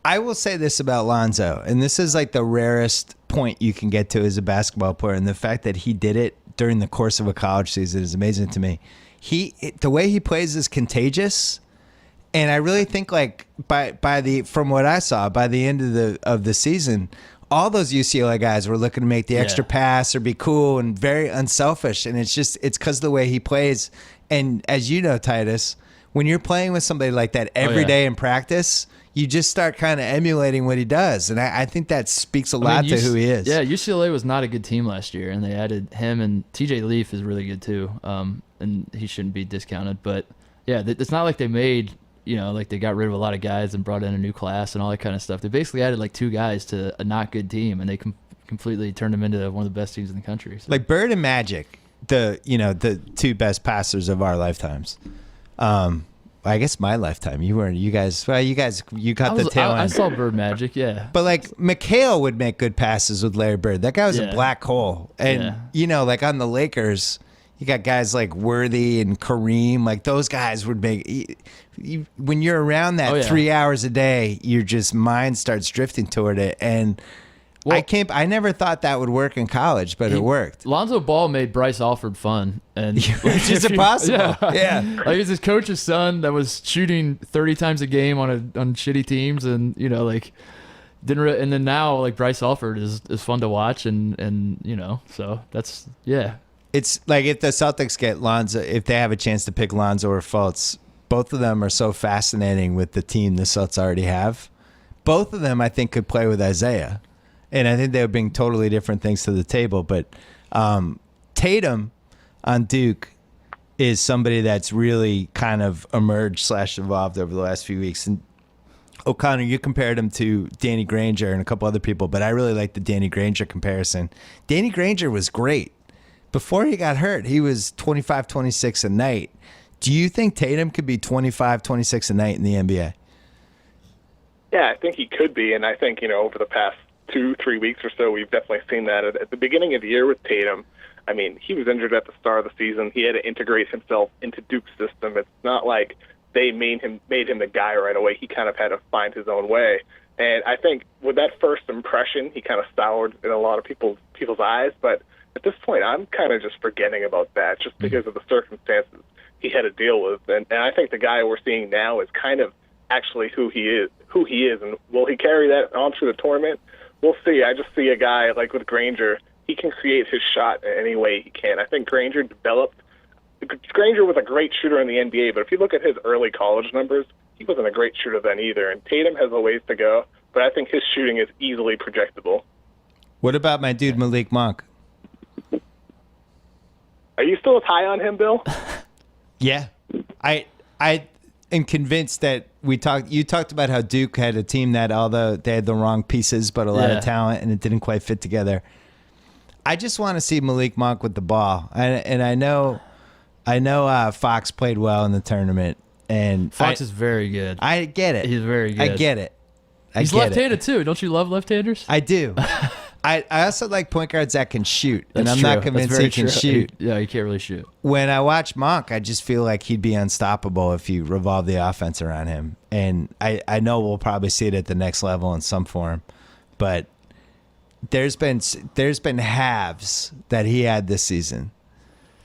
I will say this about Lonzo, and this is like the rarest point you can get to as a basketball player, and the fact that he did it during the course of a college season is amazing to me. The way he plays is contagious, and I really think like from what I saw, by the end of the season, all those UCLA guys were looking to make the extra pass or be cool and very unselfish. And it's because of the way he plays. And as you know, Titus, when you're playing with somebody like that every day in practice, you just start kind of emulating what he does. And I think that speaks a lot to who he is. Yeah, UCLA was not a good team last year, and they added him, and TJ Leaf is really good too. And he shouldn't be discounted. But yeah, it's not like they made, like they got rid of a lot of guys and brought in a new class and all that kind of stuff. They basically added like 2 guys to a not good team, and they completely turned them into one of the best teams in the country. So. Like Bird and Magic, the 2 best passers of our lifetimes. I guess my lifetime. You got the tail end. I saw Bird Magic, yeah. But like McHale would make good passes with Larry Bird. That guy was a black hole. And like on the Lakers, you got guys like Worthy and Kareem. Like those guys would make. When you're around that 3 hours a day, your just mind starts drifting toward it. And I never thought that would work in college, but it worked. Lonzo Ball made Bryce Alford fun, and which is impossible. Yeah. Like it's his coach's son that was shooting 30 times a game on shitty teams, and and then now like Bryce Alford is fun to watch, and so that's It's like if the Celtics get Lonzo, if they have a chance to pick Lonzo or Fultz, both of them are so fascinating with the team the Celtics already have. Both of them, I think, could play with Isaiah. and I think they would bring totally different things to the table. But Tatum on Duke is somebody that's really kind of emerged / evolved over the last few weeks. And O'Connor, you compared him to Danny Granger and a couple other people, but I really like the Danny Granger comparison. Danny Granger was great. Before he got hurt, he was 25, 26 a night. Do you think Tatum could be 25, 26 a night in the NBA? Yeah, I think he could be, and I think, over the past 2-3 weeks or so, we've definitely seen that. At the beginning of the year with Tatum, I mean, he was injured at the start of the season. He had to integrate himself into Duke's system. It's not like they made him the guy right away. He kind of had to find his own way. And I think with that first impression, he kind of soured in a lot of people's eyes. But at this point, I'm kind of just forgetting about that just because of the circumstances he had to deal with. And I think the guy we're seeing now is kind of actually who he is. And will he carry that on through the tournament? We'll see. I just see a guy like with Granger. He can create his shot in any way he can. I think Granger was a great shooter in the NBA, but if you look at his early college numbers, he wasn't a great shooter then either. And Tatum has a ways to go, but I think his shooting is easily projectable. What about my dude Malik Monk? Are you still as high on him, Bill? Yeah. I am convinced that you talked about how Duke had a team that, although they had the wrong pieces but a lot of talent and it didn't quite fit together. I just want to see Malik Monk with the ball. And I know Fox played well in the tournament. And Fox is very good. I get it. He's very good. I get it. He's left-handed too. Don't you love left-handers? I do. I also like point guards that can shoot, and That's I'm true. not convinced he can shoot. Yeah, he can't really shoot. When I watch Monk, I just feel like he'd be unstoppable if you revolve the offense around him. And I know we'll probably see it at the next level in some form, but there's been halves that he had this season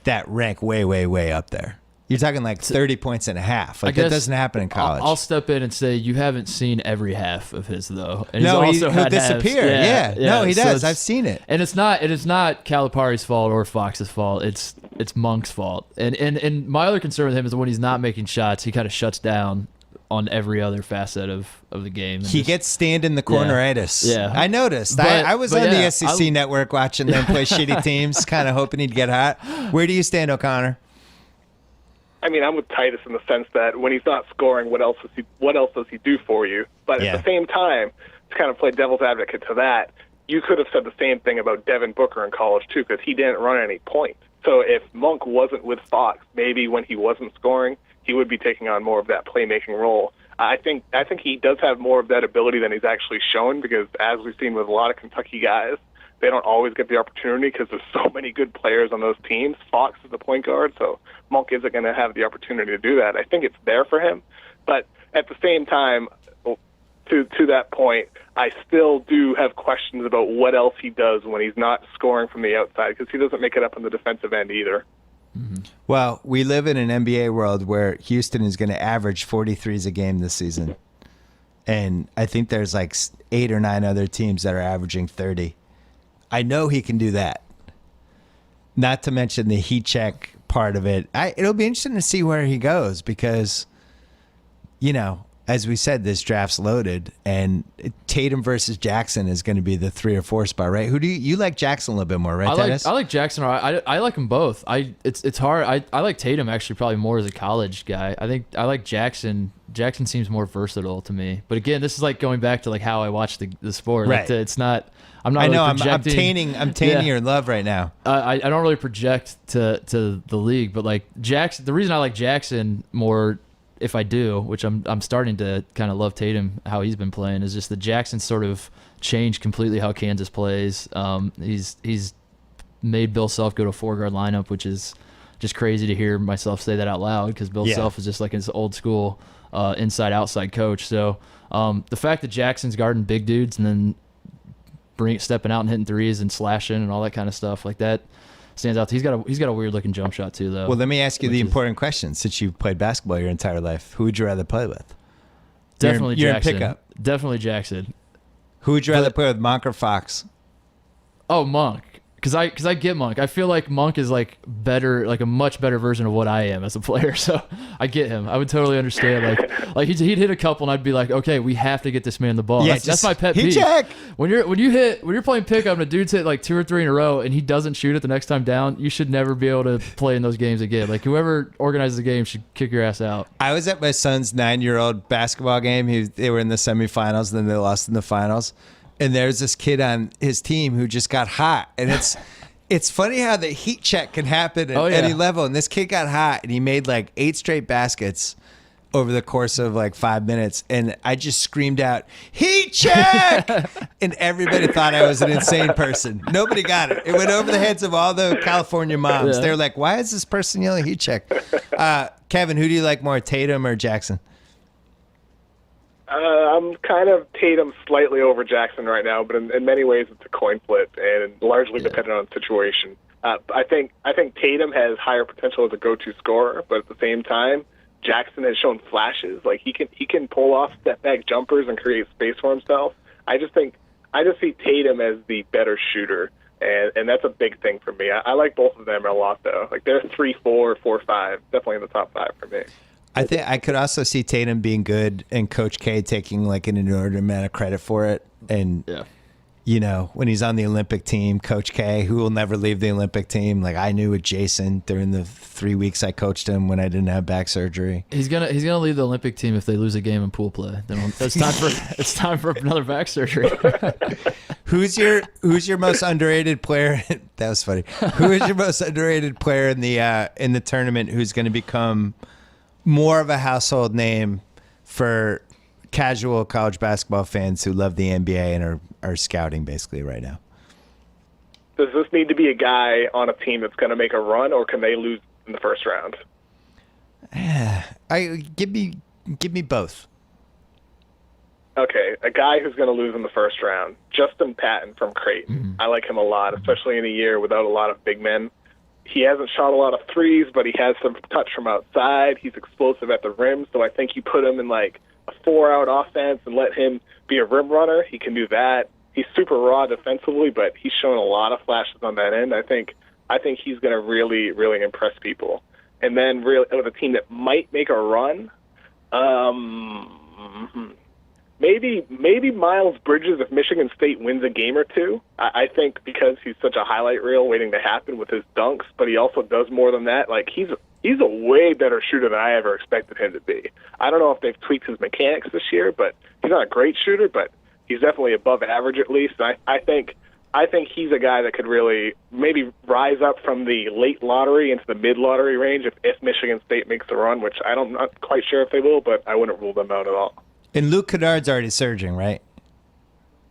that rank way, way, way up there. You're talking like 30 points and a half. Like, that doesn't happen in college. I'll step in and say you haven't seen every half of his though. And no, he'll disappear. Yeah. No, he does. I've seen it. And it is not Calipari's fault or Fox's fault. It's Monk's fault. And my other concern with him is when he's not making shots, he kind of shuts down on every other facet of the game. He gets stand in the corneritis. Yeah. I noticed. I was on the SEC network watching them play shitty teams, kind of hoping he'd get hot. Where do you stand, O'Connor? I mean, I'm with Titus in the sense that when he's not scoring, what else does he do for you? But at the same time, to kind of play devil's advocate to that, you could have said the same thing about Devin Booker in college too, because he didn't run any point. So if Monk wasn't with Fox, maybe when he wasn't scoring, he would be taking on more of that playmaking role. I think he does have more of that ability than he's actually shown, because as we've seen with a lot of Kentucky guys, they don't always get the opportunity because there's so many good players on those teams. Fox is the point guard, so Monk isn't going to have the opportunity to do that. I think it's there for him, but at the same time, to that point, I still do have questions about what else he does when he's not scoring from the outside, because he doesn't make it up on the defensive end either. Mm-hmm. Well, we live in an NBA world where Houston is going to average 43s a game this season, and I think there's like 8 or 9 other teams that are averaging 30. I know he can do that. Not to mention the heat check part of it. It'll be interesting to see where he goes because, as we said, this draft's loaded, and Tatum versus Jackson is going to be the 3 or 4 spot, right? Who do you like? Jackson a little bit more, right? I like Jackson. I like them both. It's hard. I like Tatum actually probably more as a college guy. I think I like Jackson. Jackson seems more versatile to me. But again, this is like going back to like how I watch the sport. Right. Like it's not. I'm not. I know. Really I'm obtaining your love right now. I don't really project to the league, but like Jackson. The reason I like Jackson more, if I do, which I'm starting to kind of love Tatum how he's been playing, is just that Jackson sort of changed completely how Kansas plays. He's made Bill Self go to a 4-guard lineup, which is just crazy to hear myself say that out loud because Bill Self is just like his old school inside outside coach. So the fact that Jackson's guarding big dudes and then stepping out and hitting threes and slashing and all that kind of stuff like that stands out. He's got a weird looking jump shot too, though. Well, let me ask you the important question. Since you've played basketball your entire life, who would you rather play with? Definitely Jackson. You're in pickup. Definitely Jackson. Who would you rather play with, Monk or Fox? Oh, Monk. Because I get Monk. I feel like Monk is like better, like a much better version of what I am as a player. So I get him. I would totally understand. Like he'd hit a couple, and I'd be like, okay, we have to get this man the ball. Yeah, That's my pet heat peeve. check. When you're playing pickup and a dude's hit like 2 or 3 in a row, and he doesn't shoot it the next time down, you should never be able to play in those games again. Like whoever organizes the game should kick your ass out. I was at my son's 9-year-old basketball game. They were in the semifinals, then they lost in the finals. And there's this kid on his team who just got hot. And it's funny how the heat check can happen at any level. And this kid got hot, and he made like 8 straight baskets over the course of like 5 minutes. And I just screamed out, heat check! And everybody thought I was an insane person. Nobody got it. It went over the heads of all the California moms. Yeah. They're like, why is this person yelling heat check? Kevin, who do you like more, Tatum or Jackson? I'm kind of Tatum slightly over Jackson right now, but in many ways it's a coin flip and largely dependent on the situation. I think Tatum has higher potential as a go-to scorer, but at the same time, Jackson has shown flashes. Like he can pull off step back jumpers and create space for himself. I just see Tatum as the better shooter, and that's a big thing for me. I like both of them a lot though. Like they're 3, 4, 4, 5, definitely in the top 5 for me. I think I could also see Tatum being good and Coach K taking like an inordinate amount of credit for it. And, you know, when he's on the Olympic team, Coach K, who will never leave the Olympic team. Like I knew with Jason during the 3 weeks I coached him when I didn't have back surgery. He's gonna leave the Olympic team if they lose a game in pool play. Then it's time for another back surgery. Who's your most underrated player? That was funny. Who is your most underrated player in the tournament who's going to become more of a household name for casual college basketball fans who love the NBA and are scouting basically right now? Does this need to be a guy on a team that's going to make a run, or can they lose in the first round? Give me both. Okay, a guy who's going to lose in the first round, Justin Patton from Creighton. Mm-hmm. I like him a lot, especially in a year without a lot of big men. He hasn't shot a lot of threes, but he has some touch from outside. He's explosive at the rim, so I think you put him in like a 4-out offense and let him be a rim runner. He can do that. He's super raw defensively, but he's shown a lot of flashes on that end. I think he's going to really, really impress people. And then really, with a team that might make a run, Maybe Miles Bridges if Michigan State wins a game or two. I think because he's such a highlight reel waiting to happen with his dunks, but he also does more than that. Like he's a way better shooter than I ever expected him to be. I don't know if they've tweaked his mechanics this year, but he's not a great shooter, but he's definitely above average at least. I think he's a guy that could really maybe rise up from the late lottery into the mid-lottery range if Michigan State makes the run, which I'm not quite sure if they will, but I wouldn't rule them out at all. And Luke Kennard's already surging, right?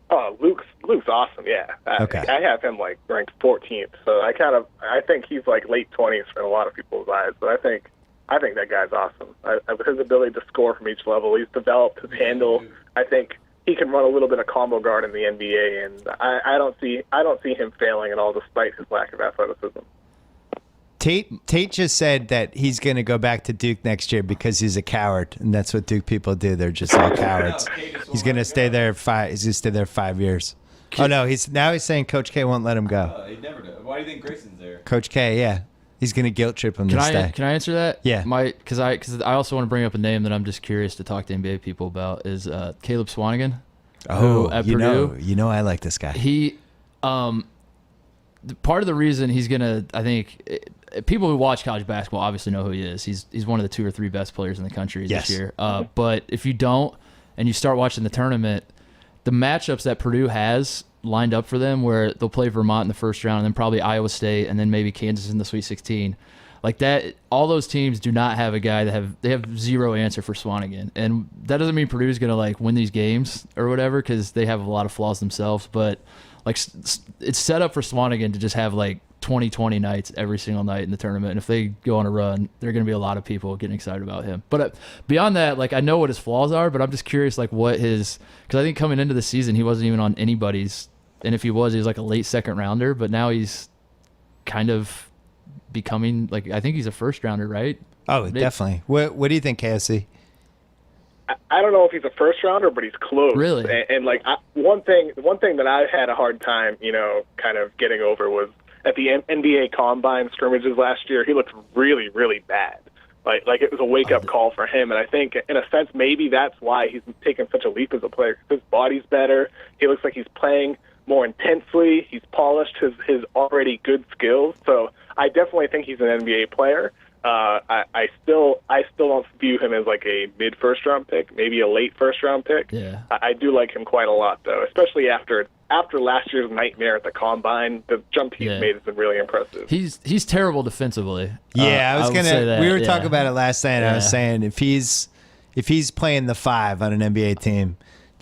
Oh, Luke's awesome. Yeah. Okay. I have him like ranked 14th, so I think he's like late 20s in a lot of people's eyes. But I think that guy's awesome. His ability to score from each level, he's developed his handle. I think he can run a little bit of combo guard in the NBA, and I don't see him failing at all, despite his lack of athleticism. Tate just said that he's going to go back to Duke next year because he's a coward, and that's what Duke people do. They're just all cowards. He's going to stay there 5 years. Oh no, he's saying Coach K won't let him go. He'd never do. Why do you think Grayson's there? Coach K, yeah, he's going to guilt trip him to stay. Can I answer that? Yeah. Because I also want to bring up a name that I'm just curious to talk to NBA people about is Caleb Swanigan. Oh, at Purdue. Purdue. I like this guy. He, part of the reason he's gonna, I think, people who watch college basketball obviously know who he is. He's one of the 2 or 3 best players in the country this year. But if you don't, and you start watching the tournament, the matchups that Purdue has lined up for them, where they'll play Vermont in the first round, and then probably Iowa State, and then maybe Kansas in the Sweet 16. Like that, all those teams do not have a guy they have zero answer for Swanigan, and that doesn't mean Purdue's gonna like win these games or whatever, because they have a lot of flaws themselves. But like it's set up for Swanigan to just have like 20 nights every single night in the tournament, and if they go on a run, there are gonna be a lot of people getting excited about him. But beyond that, like I know what his flaws are, but I'm just curious like what because I think coming into the season he wasn't even on anybody's, and if he was like a late second rounder, but now he's kind of becoming like, I think he's a first rounder, right? Oh, definitely. What do you think, KSC? I don't know if he's a first rounder, but he's close. Really? And like one thing that I had a hard time, kind of getting over was at the NBA Combine scrimmages last year, he looked really, really bad. Like it was a wake-up call for him, and I think, in a sense, maybe that's why he's taken such a leap as a player. His body's better. He looks like he's playing more intensely. He's polished his already good skills. So I definitely think he's an NBA player. I still don't view him as like a mid first round pick, maybe a late first round pick. Yeah. I do like him quite a lot, though, especially after last year's nightmare at the Combine. The jump he's made has been really impressive. He's terrible defensively. Yeah, I was would say that, we were talking about it last night. I was saying if he's playing the 5 on an NBA team,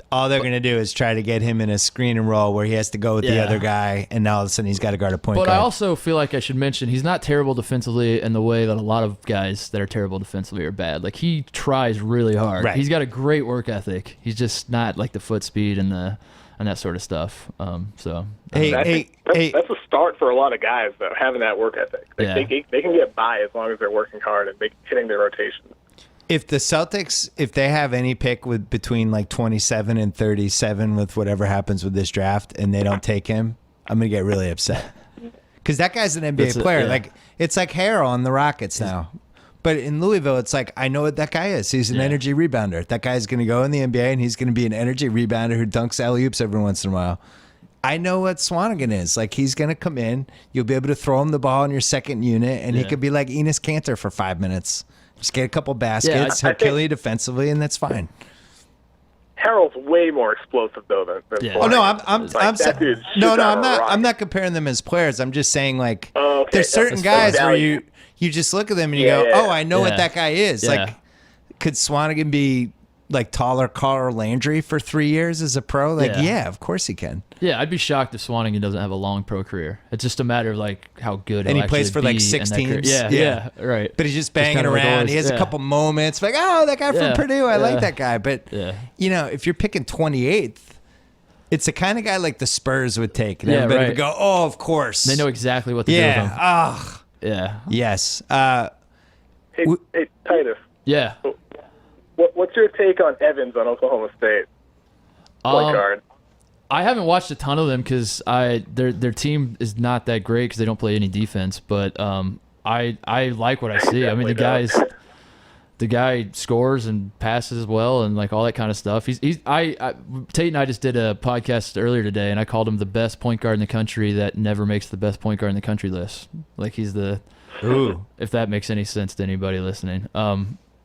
all they're going to do is try to get him in a screen and roll where he has to go with the other guy, and now all of a sudden he's got to guard a point guard. But I also feel like I should mention he's not terrible defensively in the way that a lot of guys that are terrible defensively are bad. Like, he tries really hard. Right. He's got a great work ethic. He's just not like the foot speed and that sort of stuff. That's a start for a lot of guys, though, having that work ethic. They can get by as long as they're working hard and hitting their rotations. If the Celtics, if they have any pick with between like 27 and 37 with whatever happens with this draft and they don't take him, I'm going to get really upset. Because that guy's an NBA player. Like, it's like Harrell on the Rockets now. But in Louisville, it's like, I know what that guy is. He's an energy rebounder. That guy's going to go in the NBA and he's going to be an energy rebounder who dunks alley-oops every once in a while. I know what Swanigan is. Like, he's going to come in. You'll be able to throw him the ball in your second unit, and he could be like Enes Kanter for 5 minutes. Just get a couple baskets. He'll kill you defensively, and that's fine. Harold's way more explosive though than Oh no, I'm I'm not comparing them as players. I'm just saying, like, there's certain guys where you just look at them and you go, oh, I know what that guy is. Yeah. Like, could Swanigan be like taller Carl Landry for 3 years as a pro? Like, yeah, of course he can. Yeah, I'd be shocked if Swanigan doesn't have a long pro career. It's just a matter of like how good. And he plays for like 6 teams. Yeah, right. But he's just banging around. He has a couple moments like, oh, that guy from Purdue, I like that guy. But you know, if you're picking 28th, it's the kind of guy like the Spurs would take, and everybody would go, oh, of course. They know exactly what to do with him. Yeah. Yes. Hey, Titus. Yeah. What's your take on Evans on Oklahoma State? Point guard. I haven't watched a ton of them because their team is not that great because they don't play any defense. But I like what I see. I mean, the guy scores and passes well and like all that kind of stuff. Tate and I just did a podcast earlier today, and I called him the best point guard in the country that never makes the best point guard in the country list. Like, he's the if that makes any sense to anybody listening.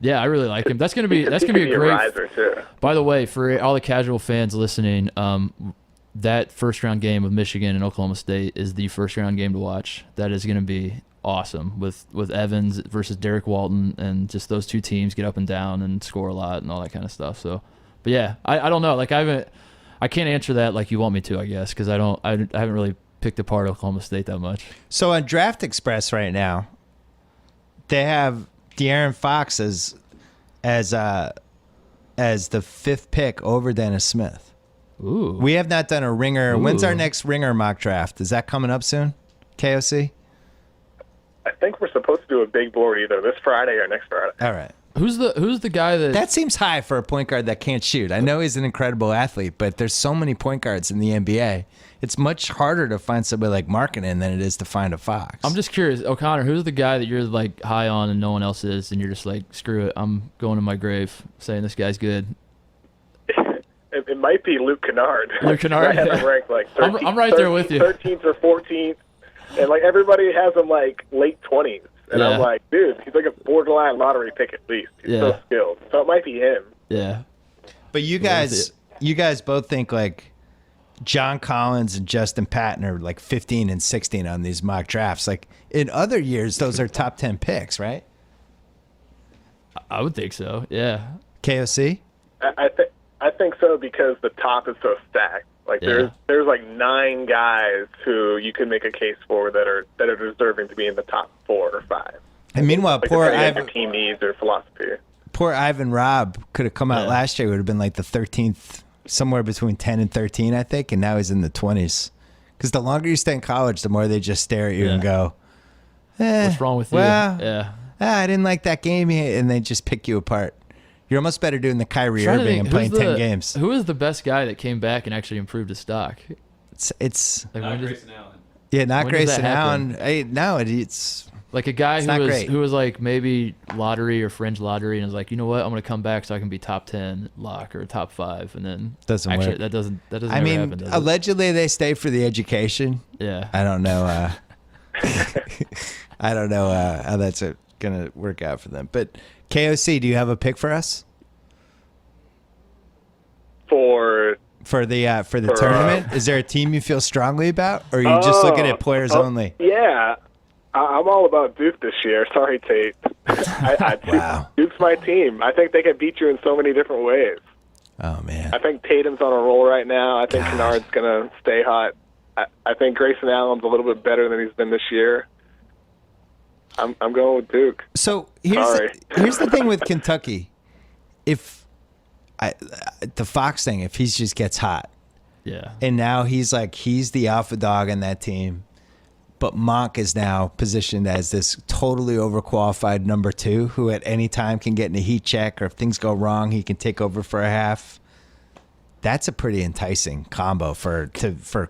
Yeah, I really like him. That's gonna be a great riser too. By the way, for all the casual fans listening, that first round game with Michigan and Oklahoma State is the first round game to watch. That is gonna be awesome with Evans versus Derek Walton, and just those two teams get up and down and score a lot and all that kind of stuff. So, but yeah, I don't know. Like, I can't answer that like you want me to, I guess, because I haven't really picked apart Oklahoma State that much. So on Draft Express right now, they have De'Aaron Fox as the 5th pick over Dennis Smith. Ooh. We have not done a ringer. Ooh. When's our next ringer mock draft? Is that coming up soon? KOC? I think we're supposed to do a big board either this Friday or next Friday. All right. Who's the guy that seems high for a point guard that can't shoot? I know he's an incredible athlete, but there's so many point guards in the NBA. It's much harder to find somebody like Markkanen than it is to find a Fox. I'm just curious, O'Connor, who's the guy that you're like high on and no one else is, and you're just like, screw it, I'm going to my grave saying this guy's good? It might be Luke Kennard. Luke Kennard? I have him ranked like 13th, I'm right there with you. 13th or 14th, and like everybody has him like late 20s. And I'm like, dude, he's like a borderline lottery pick at least. He's so skilled. So it might be him. Yeah. But you guys both think like John Collins and Justin Patton are like 15 and 16 on these mock drafts. Like, in other years, those are top 10 picks, right? I would think so. Yeah. KOC? I think so, because the top is so stacked. Like, there's like 9 guys who you can make a case for that are deserving to be in the top 4 or 5. And meanwhile, like, poor Ivan, Ivan, team needs or philosophy. Poor Ivan Robb could have come out last year. Would have been like the 13th, somewhere between 10 and 13, I think, and now he's in the 20s. Because the longer you stay in college, the more they just stare at you and go, what's wrong with you? Well, I didn't like that game, and they just pick you apart. You're almost better doing the Kyrie Irving and playing 10 games. Who is the best guy that came back and actually improved his stock? It's Grayson Allen. Yeah, not When does that Grayson Allen. happen? No, it's Like a guy not great. who was like maybe lottery or fringe lottery and was like, you know what, I'm gonna come back so I can be top 10 lock or top 5, and then Doesn't actually work. that doesn't I ever mean, happen, does it? allegedly they stay for the education. Yeah. I don't know. I don't know how that's going to work out for them. But KOC, do you have a pick for us For for the tournament? Is there a team you feel strongly about, or are you just looking at players only? Yeah, I'm all about Duke this year. Sorry, Tate. Wow. Duke's my team. I think they can beat you in so many different ways. Oh man. I think Tatum's on a roll right now. I think Gosh. Kennard's going to stay hot. I think Grayson Allen's a little bit better than he's been this year. I'm going with Duke. So Sorry. here's the thing with Kentucky. If the Fox thing, if he just gets hot, Yeah. and now he's the alpha dog in that team, but Monk is now positioned as this totally overqualified number 2 who at any time can get in a heat check, or if things go wrong, he can take over for a half. That's a pretty enticing combo for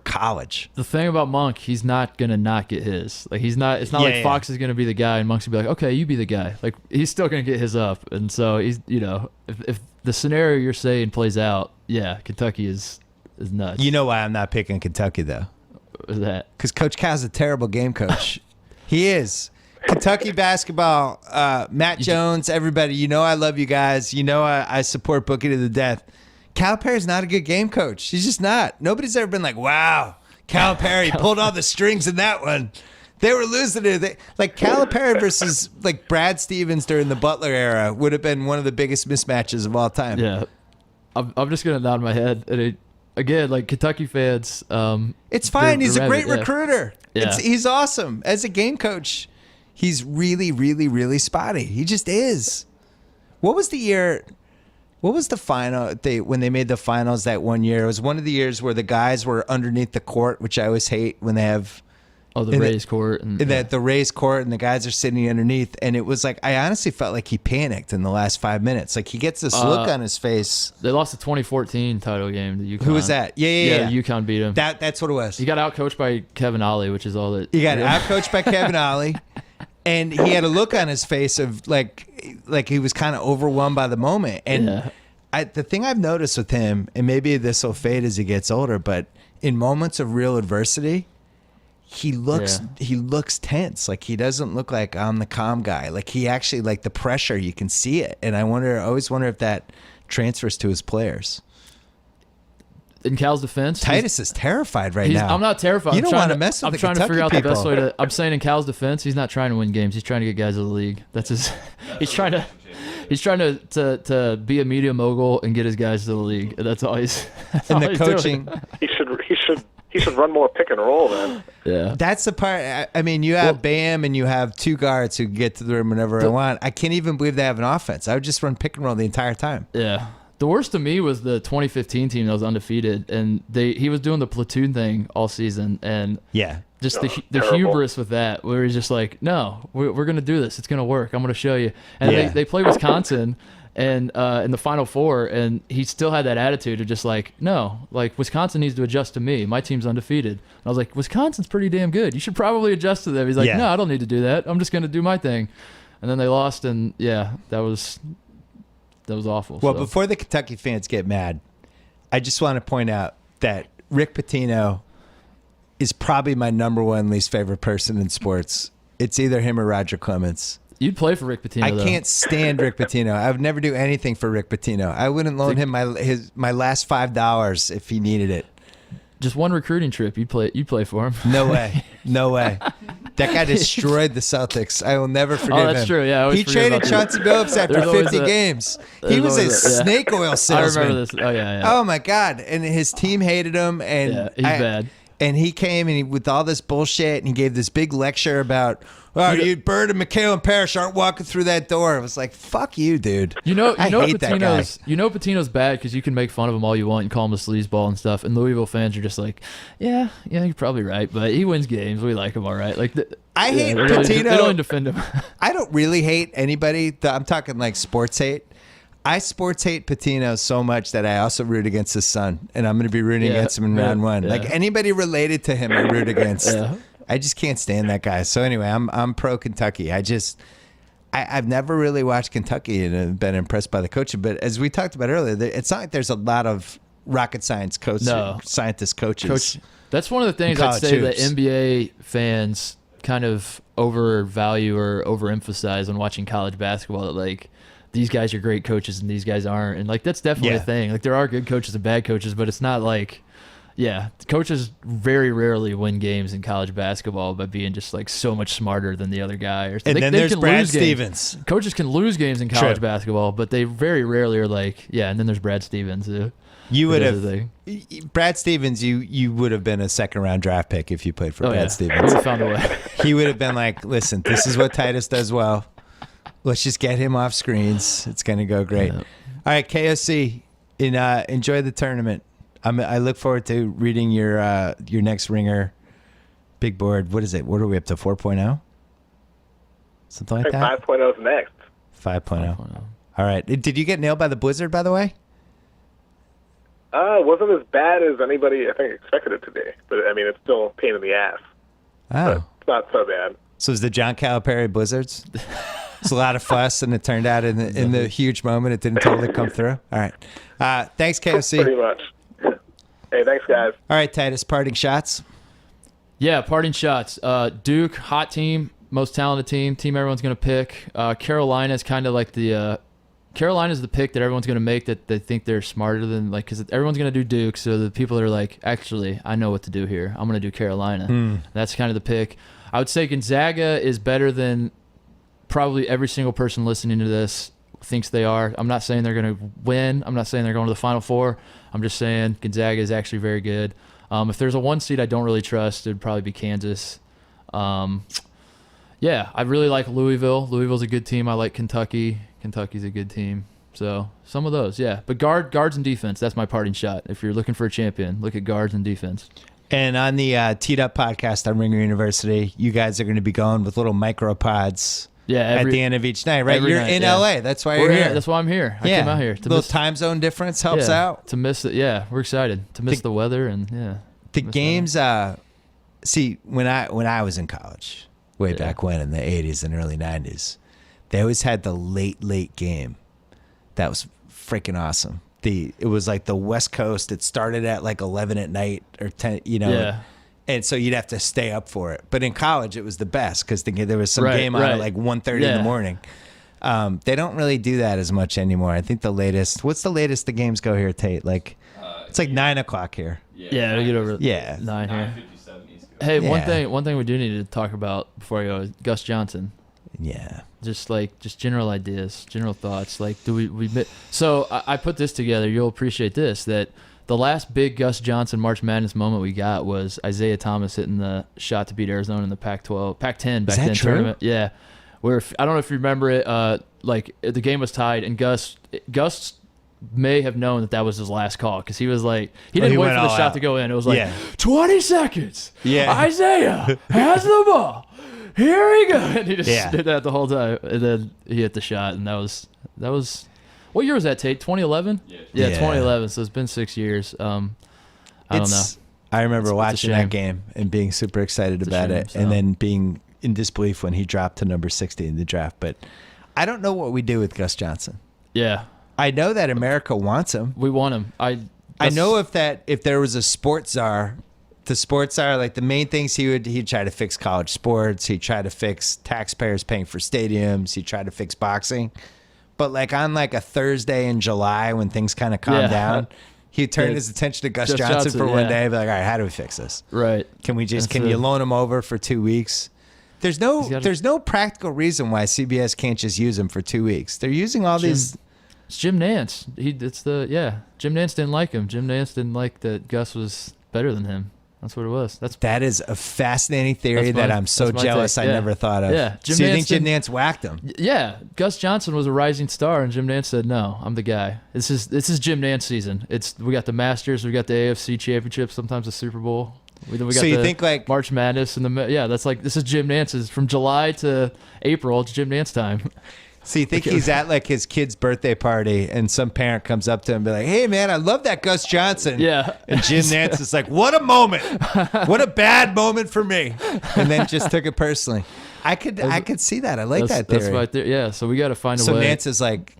college. The thing about Monk, he's not gonna not get his. Like he's not. It's not like Fox is gonna be the guy and Monk's gonna be like, okay, you be the guy. Like he's still gonna get his up. And so he's, if the scenario you're saying plays out, yeah, Kentucky is nuts. You know why I'm not picking Kentucky though? What is that? Because Coach Cal's a terrible game coach. He is. Kentucky basketball, Matt Jones, everybody. I love you guys. I support Bookie to the death. Calipari's not a good game coach. He's just not. Nobody's ever been like, wow, Calipari pulled all the strings in that one. They were losing it. Like Calipari versus like Brad Stevens during the Butler era would have been one of the biggest mismatches of all time. Yeah, I'm just gonna nod my head. And again, like Kentucky fans, It's fine. they're He's a great rabid, yeah. recruiter. Yeah. He's awesome. As a game coach, he's really, really, really spotty. He just is. What was the year? What was the final when they made the finals that one year? It was one of the years where the guys were underneath the court, which I always hate when they have the raised court and the raised court and the guys are sitting underneath. And it was like, I honestly felt like he panicked in the last 5 minutes. Like he gets this look on his face. They lost the 2014 title game to UConn. Who was that? Yeah. UConn beat him. That's what it was. He got outcoached by Kevin Ollie, which is all that. He got outcoached by Kevin Ollie, and he had a look on his face of like he was kind of overwhelmed by the moment. And the thing I've noticed with him, and maybe this will fade as he gets older, but in moments of real adversity, he looks tense. Like he doesn't look like I'm the calm guy. Like he actually, like the pressure, you can see it. And I always wonder if that transfers to his players. In Cal's defense, Titus is terrified right now. I'm not terrified. You don't want to mess with I'm the trying to Kentucky figure out people. the best way to. I'm saying in Cal's defense, he's not trying to win games. He's trying to get guys to the league. That's his. He's trying to be a media mogul and get his guys to the league. That's all he's. That's And all the he's coaching. doing. He should run more pick and roll then. Yeah. That's the part. I mean, you have Bam and you have 2 guards who can get to the rim whenever I want. I can't even believe they have an offense. I would just run pick and roll the entire time. Yeah. The worst to me was the 2015 team that was undefeated, and he was doing the platoon thing all season, and just the terrible. hubris with that, where he's just like, no, we're going to do this. It's going to work. I'm going to show you. And they play Wisconsin and in the Final Four, and he still had that attitude of just like, no, like Wisconsin needs to adjust to me. My team's undefeated. And I was like, Wisconsin's pretty damn good. You should probably adjust to them. He's like, no, I don't need to do that. I'm just going to do my thing. And then they lost, and that was awful. Well, so. before the Kentucky fans get mad, I just want to point out that Rick Pitino is probably my number 1 least favorite person in sports. It's either him or Roger Clemens. You'd play for Rick Pitino. I though. can't stand Rick Pitino. I would never do anything for Rick Pitino. I wouldn't loan him my last $5 if he needed it. Just one recruiting trip, you'd play for him. No way. No way. That guy destroyed the Celtics. I will never forgive him. Oh, that's true. Yeah, I always he forget traded about Chauncey Billups after There's always 50 games. He was a snake oil I salesman. remember this. Oh yeah. Oh my God! And his team hated him, and He's bad. And he came and with all this bullshit, and he gave this big lecture about, you Bird and McHale and Parrish aren't walking through that door. I was like, fuck you, dude. You know hate that guy. Patino's bad because you can make fun of him all you want and call him a sleazeball and stuff. And Louisville fans are just like, yeah, you're probably right, but he wins games. We like him all right. Like I hate they Pitino. They don't defend him. I don't really hate anybody. I'm talking like sports hate. I sports hate Pitino so much that I also root against his son, and I'm going to be rooting against him in round 1. Yeah. Like anybody related to him, I root against. I just can't stand that guy. So anyway, I'm pro Kentucky. I've never really watched Kentucky and been impressed by the coaching. But as we talked about earlier, it's not like there's a lot of rocket science scientist coaches. That's one of the things I'd say that NBA fans kind of overvalue or overemphasize when watching college basketball. That like these guys are great coaches and these guys aren't, and like that's definitely a thing. Like there are good coaches and bad coaches, but it's not like. Yeah, coaches very rarely win games in college basketball by being just like so much smarter than the other guy. And then there's Brad Stevens. Coaches can lose games in college basketball, but they very rarely are like, and then there's Brad Stevens. You would have Brad Stevens. You would have been a second-round draft pick if you played for Brad Stevens. He would have found a way. He would have been like, listen, this is what Titus does well. Let's just get him off screens. It's going to go great. Yeah. All right, KOC, enjoy the tournament. I look forward to reading your next Ringer big board. What is it? What are we up to? 4.0? Something like that? 5.0 is next. 5.0. All right. Did you get nailed by the blizzard, by the way? It wasn't as bad as anybody, I think, expected it to be. But, I mean, it's still a pain in the ass. Oh. But it's not so bad. So it was the John Calipari blizzards? It's a lot of fuss, and it turned out in the huge moment, it didn't totally come through. All right. Thanks, KOC. Pretty much. Hey, thanks, guys. All right, Titus, parting shots. Yeah, parting shots. Duke, hot team, most talented team everyone's going to pick. Carolina's kind of like Carolina's the pick that everyone's going to make that they think they're smarter than, like, because everyone's going to do Duke, so the people that are like, actually, I know what to do here. I'm going to do Carolina. That's kind of the pick. I would say Gonzaga is better than probably every single person listening to this thinks they are. I'm not saying they're going to win. I'm not saying they're going to the Final Four. I'm just saying Gonzaga is actually very good. If there's a one seed I don't really trust, it would probably be Kansas. I really like Louisville. Louisville's a good team. I like Kentucky. Kentucky's a good team. So some of those, yeah. But guards and defense, that's my parting shot. If you're looking for a champion, look at guards and defense. And on the Teed Up podcast on Ringer University, you guys are going to be going with little micropods. At the end of each night, right? You're in LA. That's why you're here. That's why I'm here. I came out here. A little time zone difference helps out. To miss it, we're excited. To miss the weather and the games. See, when I was in college, way back when in the 80s and early 90s, they always had the late game. That was freaking awesome. It was like the West Coast. It started at like 11 at night or 10. And so you'd have to stay up for it. But in college, it was the best because there was some game on at like 1:30 in the morning. They don't really do that as much anymore. I think what's the latest the games go here, Tate? Like, it's like 9 o'clock here. Yeah, we get over 9 here. 9:57 East Coast. Hey, one thing we do need to talk about before I go is Gus Johnson. Yeah. Just general ideas, general thoughts. Like, so I put this together. You'll appreciate this, that the last big Gus Johnson March Madness moment we got was Isaiah Thomas hitting the shot to beat Arizona in the Pac-10 back then tournament. Yeah, where I don't know if you remember it. Like the game was tied, and Gus may have known that was his last call because he was like he didn't wait for the shot to go in. It was like 20 seconds. Yeah, Isaiah has the ball. Here we go. And he just did that the whole time, and then he hit the shot, and that was. What year was that, Tate? 2011? Yeah, 2011. So it's been 6 years. I don't know. I remember watching that game and being super excited about it, and then being in disbelief when he dropped to number 60 in the draft. But I don't know what we do with Gus Johnson. Yeah. I know that America wants him. We want him. I know if there was a sports czar, the sports czar, like the main things he'd try to fix college sports. He'd try to fix taxpayers paying for stadiums. He'd try to fix boxing. But like on like a Thursday in July when things kind of calm down, he turned his attention to Gus Johnson for one day and be like, all right, how do we fix this? Right. Can you loan him over for 2 weeks? There's no practical reason why CBS can't just use him for 2 weeks. They're using all these. It's Jim Nance. Jim Nance didn't like him. Jim Nance didn't like that Gus was better than him. That's what it was. That is a fascinating theory that I'm so jealous I never thought of. Yeah. So you think Jim Nance whacked him? Yeah. Gus Johnson was a rising star, and Jim Nance said, "No, I'm the guy. This is Jim Nance season. We got the Masters, we got the AFC Championship, sometimes the Super Bowl. We got so you think like March Madness and that's like this is Jim Nance's from July to April. It's Jim Nance time." So you think he's at like his kid's birthday party and some parent comes up to him and be like, hey, man, I love that Gus Johnson. Yeah. And Jim Nantz is like, what a moment. What a bad moment for me. And then just took it personally. I could see that. I like that theory. That's right there. Yeah, so we got to find a So way. Nantz is like,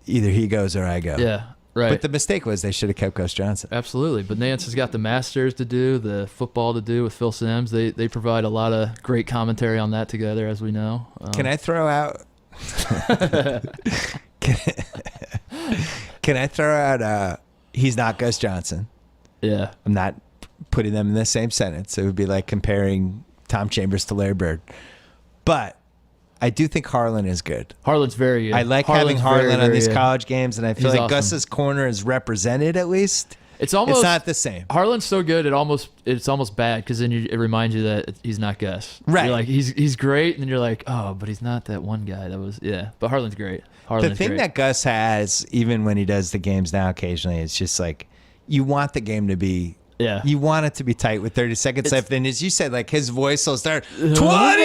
either he goes or I go. Yeah, right. But the mistake was they should have kept Gus Johnson. Absolutely. But Nance has got the Masters to do, the football to do with Phil Simms. They provide a lot of great commentary on that together, as we know. Can I throw out... Can I throw out he's not Gus Johnson? Yeah. I'm not putting them in the same sentence. It would be like comparing Tom Chambers to Larry Bird. But I do think Harlan is good. Harlan's very good. I like having Harlan on these good. college games, and I feel He's like awesome. Gus's corner is represented at least. It's almost not the same. Harlan's so good, it's almost bad because then it reminds you that he's not Gus. Right. You're like he's great, and then you're like, oh, but he's not that one guy that was. Yeah, but Harlan's great. The thing that Gus has, even when he does the games now occasionally, it's just like you want the game to be. Yeah. You want it to be tight with 30 seconds left. And as you said, like his voice will start 20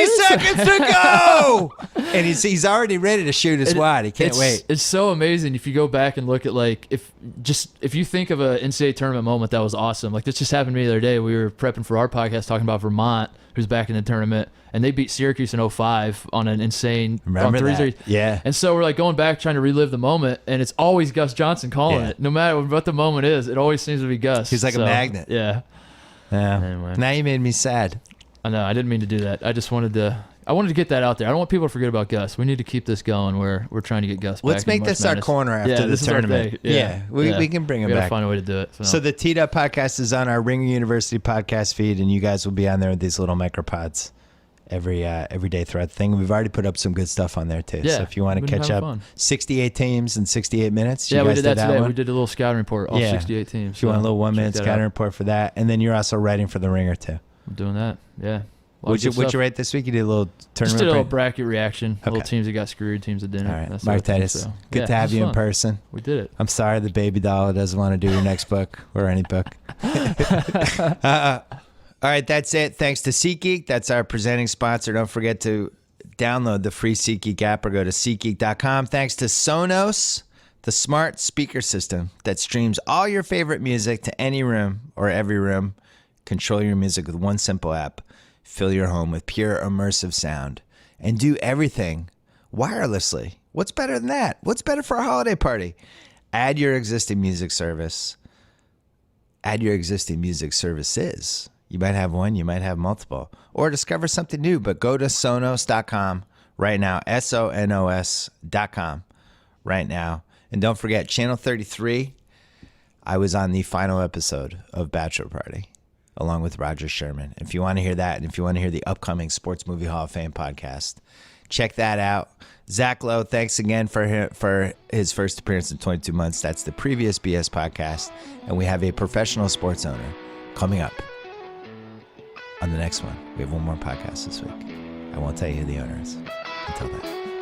seconds to go. And he's already ready to shoot his wad. He can't wait. It's so amazing if you go back and look at like if you think of an NCAA tournament moment that was awesome. Like this just happened to me the other day. We were prepping for our podcast talking about Vermont, who's back in the tournament, and they beat Syracuse in 05 on an insane Remember on that? Yeah. And so we're like going back trying to relive the moment, and it's always Gus Johnson calling it. No matter what the moment is, it always seems to be Gus. He's like a magnet. Yeah. Yeah. Anyway. Now you made me sad. I know. I didn't mean to do that. I just wanted to get that out there. I don't want people to forget about Gus. We need to keep this going. We're trying to get Gus back. Let's make in March this our Madness. corner after the this is our tournament. thing. We can bring him we gotta back. Find a way to do it. So the Teed Up podcast is on our Ringer University podcast feed, and you guys will be on there with these little micropods every day throughout the thing. We've already put up some good stuff on there too. Yeah, so if you want to we've been catch having up, fun. 68 teams in 68 minutes. Yeah, you we guys did that today. one? We did a little scouting report, all 68 teams. If you want a little 1 minute check that scouting out. report for that, and then you're also writing for the Ringer too. We're doing that. Yeah. What'd you rate this week? You did a little tournament. Just did a little break? bracket reaction. Okay. Little teams that got screwed, teams that didn't. All right, That sort Mark of thing, Titus, so. good Yeah, to it have was you in fun. person. We did it. I'm sorry the baby doll doesn't want to do your next book or any book. All right, that's it. Thanks to SeatGeek. That's our presenting sponsor. Don't forget to download the free SeatGeek app or go to SeatGeek.com. Thanks to Sonos, the smart speaker system that streams all your favorite music to any room or every room. Control your music with one simple app. Fill your home with pure immersive sound and do everything wirelessly. What's better than that? What's better for a holiday party? Add your existing music service. Add your existing music services. You might have one, you might have multiple, or discover something new, but go to Sonos.com right now, Sonos.com right now. And don't forget, Channel 33, I was on the final episode of Bachelor Party, along with Roger Sherman. If you want to hear that, and if you want to hear the upcoming Sports Movie Hall of Fame podcast, check that out. Zach Lowe, thanks again for his first appearance in 22 months. That's the previous BS podcast. And we have a professional sports owner coming up on the next one. We have one more podcast this week. I won't tell you who the owner is until then.